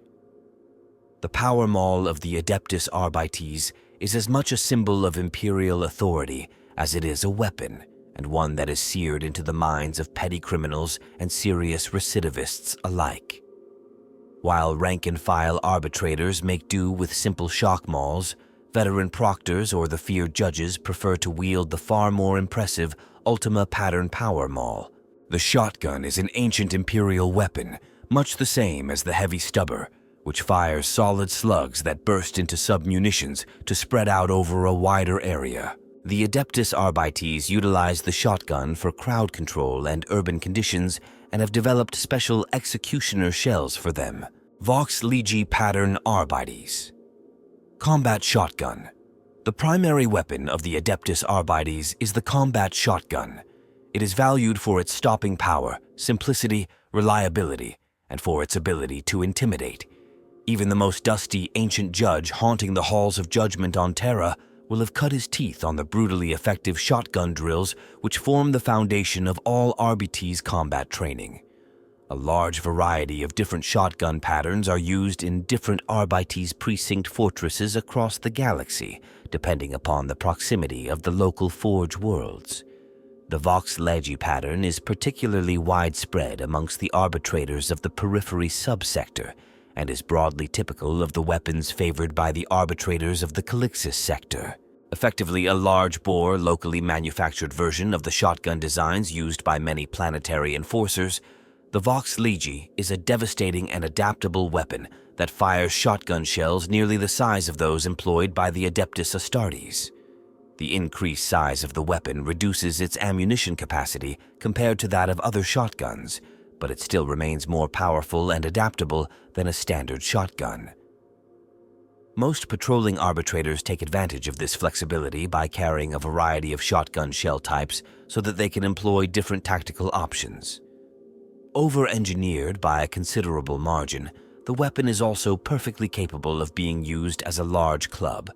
The power maul of the Adeptus Arbites is as much a symbol of imperial authority as it is a weapon, and one that is seared into the minds of petty criminals and serious recidivists alike. While rank-and-file arbitrators make do with simple shock mauls, veteran proctors or the feared judges prefer to wield the far more impressive Ultima Pattern Power Maul. The shotgun is an ancient imperial weapon, much the same as the heavy stubber, which fires solid slugs that burst into submunitions to spread out over a wider area. The Adeptus Arbites utilize the shotgun for crowd control and urban conditions and have developed special executioner shells for them. Vox Legi Pattern Arbites. Combat Shotgun. The primary weapon of the Adeptus Arbites is the combat shotgun. It is valued for its stopping power, simplicity, reliability, and for its ability to intimidate. Even the most dusty ancient judge haunting the halls of Judgement on Terra will have cut his teeth on the brutally effective shotgun drills which form the foundation of all Arbites combat training. A large variety of different shotgun patterns are used in different Arbites Precinct Fortresses across the galaxy, depending upon the proximity of the local forge worlds. The Vox Legi pattern is particularly widespread amongst the arbitrators of the periphery subsector, and is broadly typical of the weapons favored by the arbitrators of the Calixis sector. Effectively a large-bore, locally manufactured version of the shotgun designs used by many planetary enforcers, the Vox Legi is a devastating and adaptable weapon that fires shotgun shells nearly the size of those employed by the Adeptus Astartes. The increased size of the weapon reduces its ammunition capacity compared to that of other shotguns, but it still remains more powerful and adaptable than a standard shotgun. Most patrolling arbitrators take advantage of this flexibility by carrying a variety of shotgun shell types so that they can employ different tactical options. Over-engineered by a considerable margin, the weapon is also perfectly capable of being used as a large club.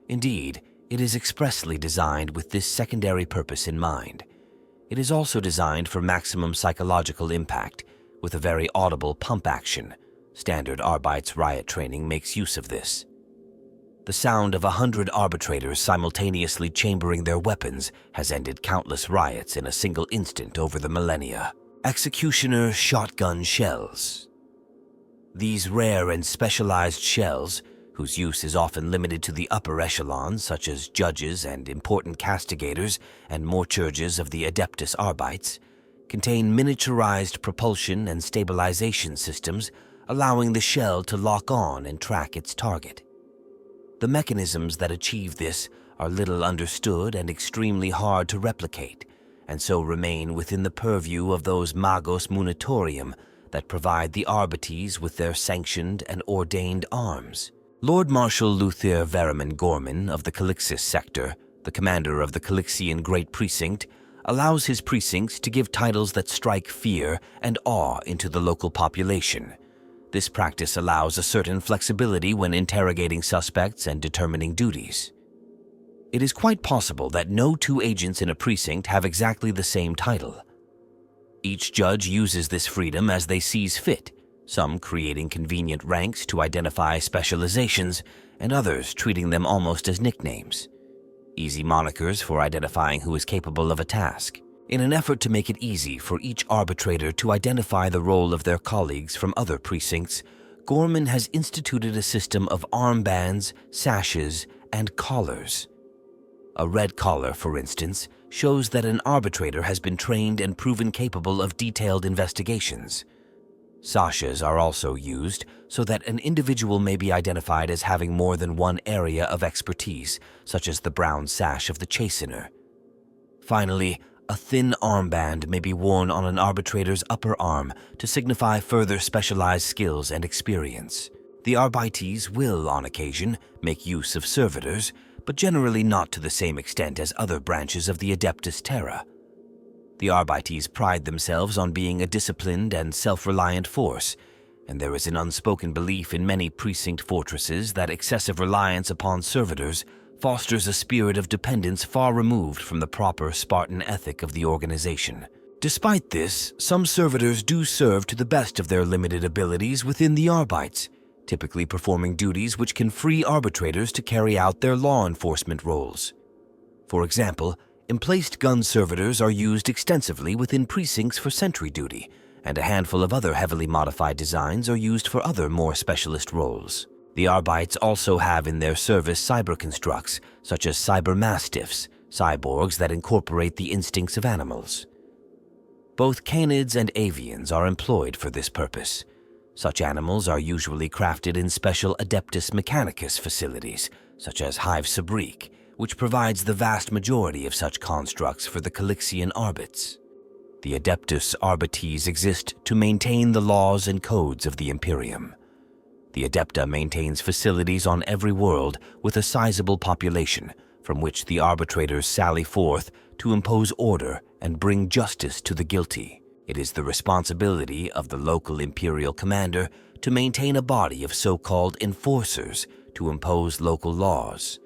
Indeed, it is expressly designed with this secondary purpose in mind. It is also designed for maximum psychological impact, with a very audible pump action. Standard Arbites riot training makes use of this. The sound of 100 arbitrators simultaneously chambering their weapons has ended countless riots in a single instant over the millennia. Executioner Shotgun Shells. These rare and specialized shells, whose use is often limited to the upper echelons such as judges and important castigators and morchurges of the Adeptus Arbites, contain miniaturized propulsion and stabilization systems, allowing the shell to lock on and track its target. The mechanisms that achieve this are little understood and extremely hard to replicate, and so remain within the purview of those magos munitorium that provide the Arbites with their sanctioned and ordained arms. Lord Marshal Luther Veriman Gorman of the Calixis sector, the commander of the Calixian Great Precinct, allows his precincts to give titles that strike fear and awe into the local population. This practice allows a certain flexibility when interrogating suspects and determining duties. It is quite possible that no two agents in a precinct have exactly the same title. Each judge uses this freedom as they sees fit, some creating convenient ranks to identify specializations, and others treating them almost as nicknames. Easy monikers for identifying who is capable of a task. In an effort to make it easy for each arbitrator to identify the role of their colleagues from other precincts, Gorman has instituted a system of armbands, sashes, and collars. A red collar, for instance, shows that an arbitrator has been trained and proven capable of detailed investigations. Sashes are also used so that an individual may be identified as having more than one area of expertise, such as the brown sash of the chastener. Finally, a thin armband may be worn on an arbitrator's upper arm to signify further specialized skills and experience. The Arbites will, on occasion, make use of servitors, but generally not to the same extent as other branches of the Adeptus Terra. The Arbites pride themselves on being a disciplined and self-reliant force, and there is an unspoken belief in many precinct fortresses that excessive reliance upon servitors fosters a spirit of dependence far removed from the proper Spartan ethic of the organization. Despite this, some servitors do serve to the best of their limited abilities within the Arbites, typically performing duties which can free arbitrators to carry out their law enforcement roles. For example, emplaced gun servitors are used extensively within precincts for sentry duty, and a handful of other heavily modified designs are used for other more specialist roles. The Arbites also have in their service cyberconstructs, such as cybermastiffs, cyborgs that incorporate the instincts of animals. Both canids and avians are employed for this purpose. Such animals are usually crafted in special Adeptus Mechanicus facilities, such as Hive Sabrique, which provides the vast majority of such constructs for the Calixian Arbits. The Adeptus Arbites exist to maintain the laws and codes of the Imperium. The Adepta maintains facilities on every world with a sizable population, from which the arbitrators sally forth to impose order and bring justice to the guilty. It is the responsibility of the local Imperial commander to maintain a body of so-called enforcers to impose local laws.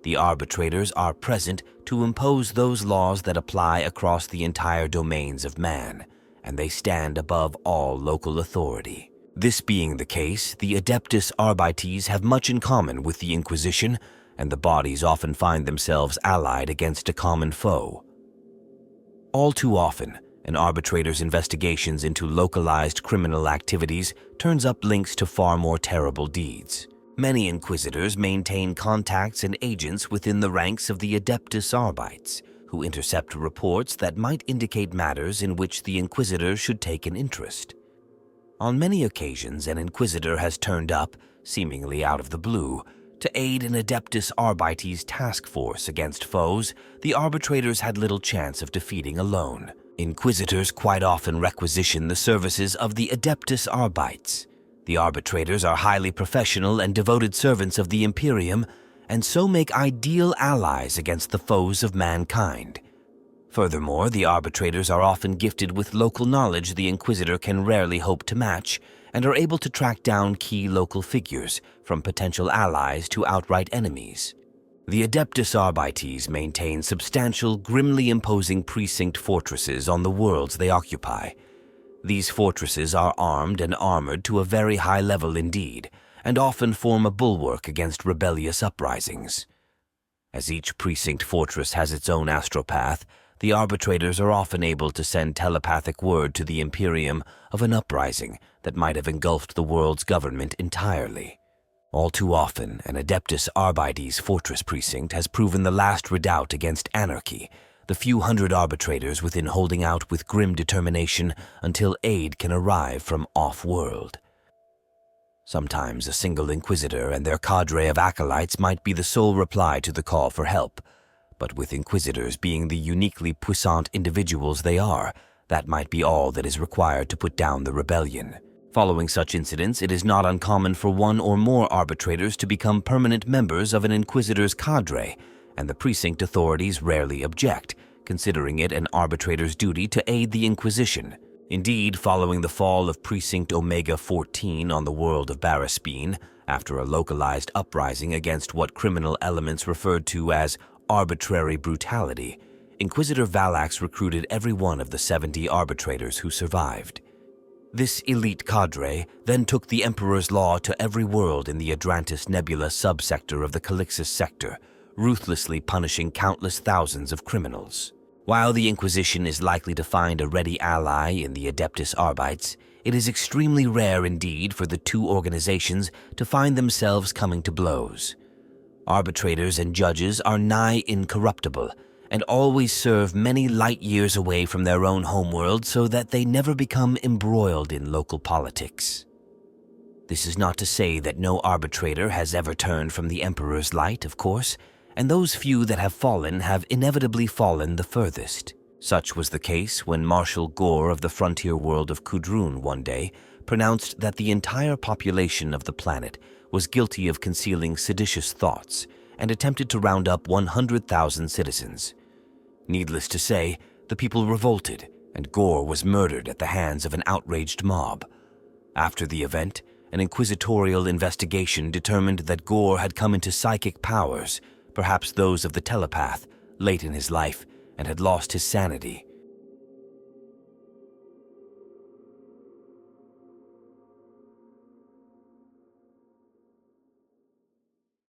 The arbitrators are present to impose those laws that apply across the entire domains of man, and they stand above all local authority. This being the case, the Adeptus Arbites have much in common with the Inquisition, and the bodies often find themselves allied against a common foe. All too often, an arbitrator's investigations into localized criminal activities turns up links to far more terrible deeds. Many inquisitors maintain contacts and agents within the ranks of the Adeptus Arbites, who intercept reports that might indicate matters in which the inquisitor should take an interest. On many occasions, an inquisitor has turned up, seemingly out of the blue, to aid an Adeptus Arbites task force against foes the arbitrators had little chance of defeating alone. Inquisitors quite often requisition the services of the Adeptus Arbites. The arbitrators are highly professional and devoted servants of the Imperium, and so make ideal allies against the foes of mankind. Furthermore, the arbitrators are often gifted with local knowledge the Inquisitor can rarely hope to match, and are able to track down key local figures, from potential allies to outright enemies. The Adeptus Arbites maintain substantial, grimly imposing precinct fortresses on the worlds they occupy. These fortresses are armed and armored to a very high level indeed, and often form a bulwark against rebellious uprisings. As each precinct fortress has its own astropath, the arbitrators are often able to send telepathic word to the Imperium of an uprising that might have engulfed the world's government entirely. All too often, an Adeptus Arbites fortress precinct has proven the last redoubt against anarchy, the few hundred arbitrators within holding out with grim determination until aid can arrive from off-world. Sometimes a single inquisitor and their cadre of acolytes might be the sole reply to the call for help, but with inquisitors being the uniquely puissant individuals they are, that might be all that is required to put down the rebellion. Following such incidents, it is not uncommon for one or more arbitrators to become permanent members of an inquisitor's cadre, and the precinct authorities rarely object, considering it an arbitrator's duty to aid the Inquisition. Indeed, following the fall of Precinct Omega 14 on the world of Barraspine, after a localized uprising against what criminal elements referred to as arbitrary brutality, Inquisitor Valax recruited every one of the 70 arbitrators who survived. This elite cadre then took the Emperor's Law to every world in the Adrantis Nebula subsector of the Calixis sector, ruthlessly punishing countless thousands of criminals. While the Inquisition is likely to find a ready ally in the Adeptus Arbites, it is extremely rare indeed for the two organizations to find themselves coming to blows. Arbitrators and judges are nigh incorruptible, and always serve many light years away from their own homeworld so that they never become embroiled in local politics. This is not to say that no arbitrator has ever turned from the Emperor's light, of course, and those few that have fallen have inevitably fallen the furthest. Such was the case when Marshal Gore of the frontier world of Kudrun one day pronounced that the entire population of the planet was guilty of concealing seditious thoughts and attempted to round up 100,000 citizens. Needless to say, the people revolted, and Gore was murdered at the hands of an outraged mob. After the event, an inquisitorial investigation determined that Gore had come into psychic powers, perhaps those of the telepath, late in his life, and had lost his sanity.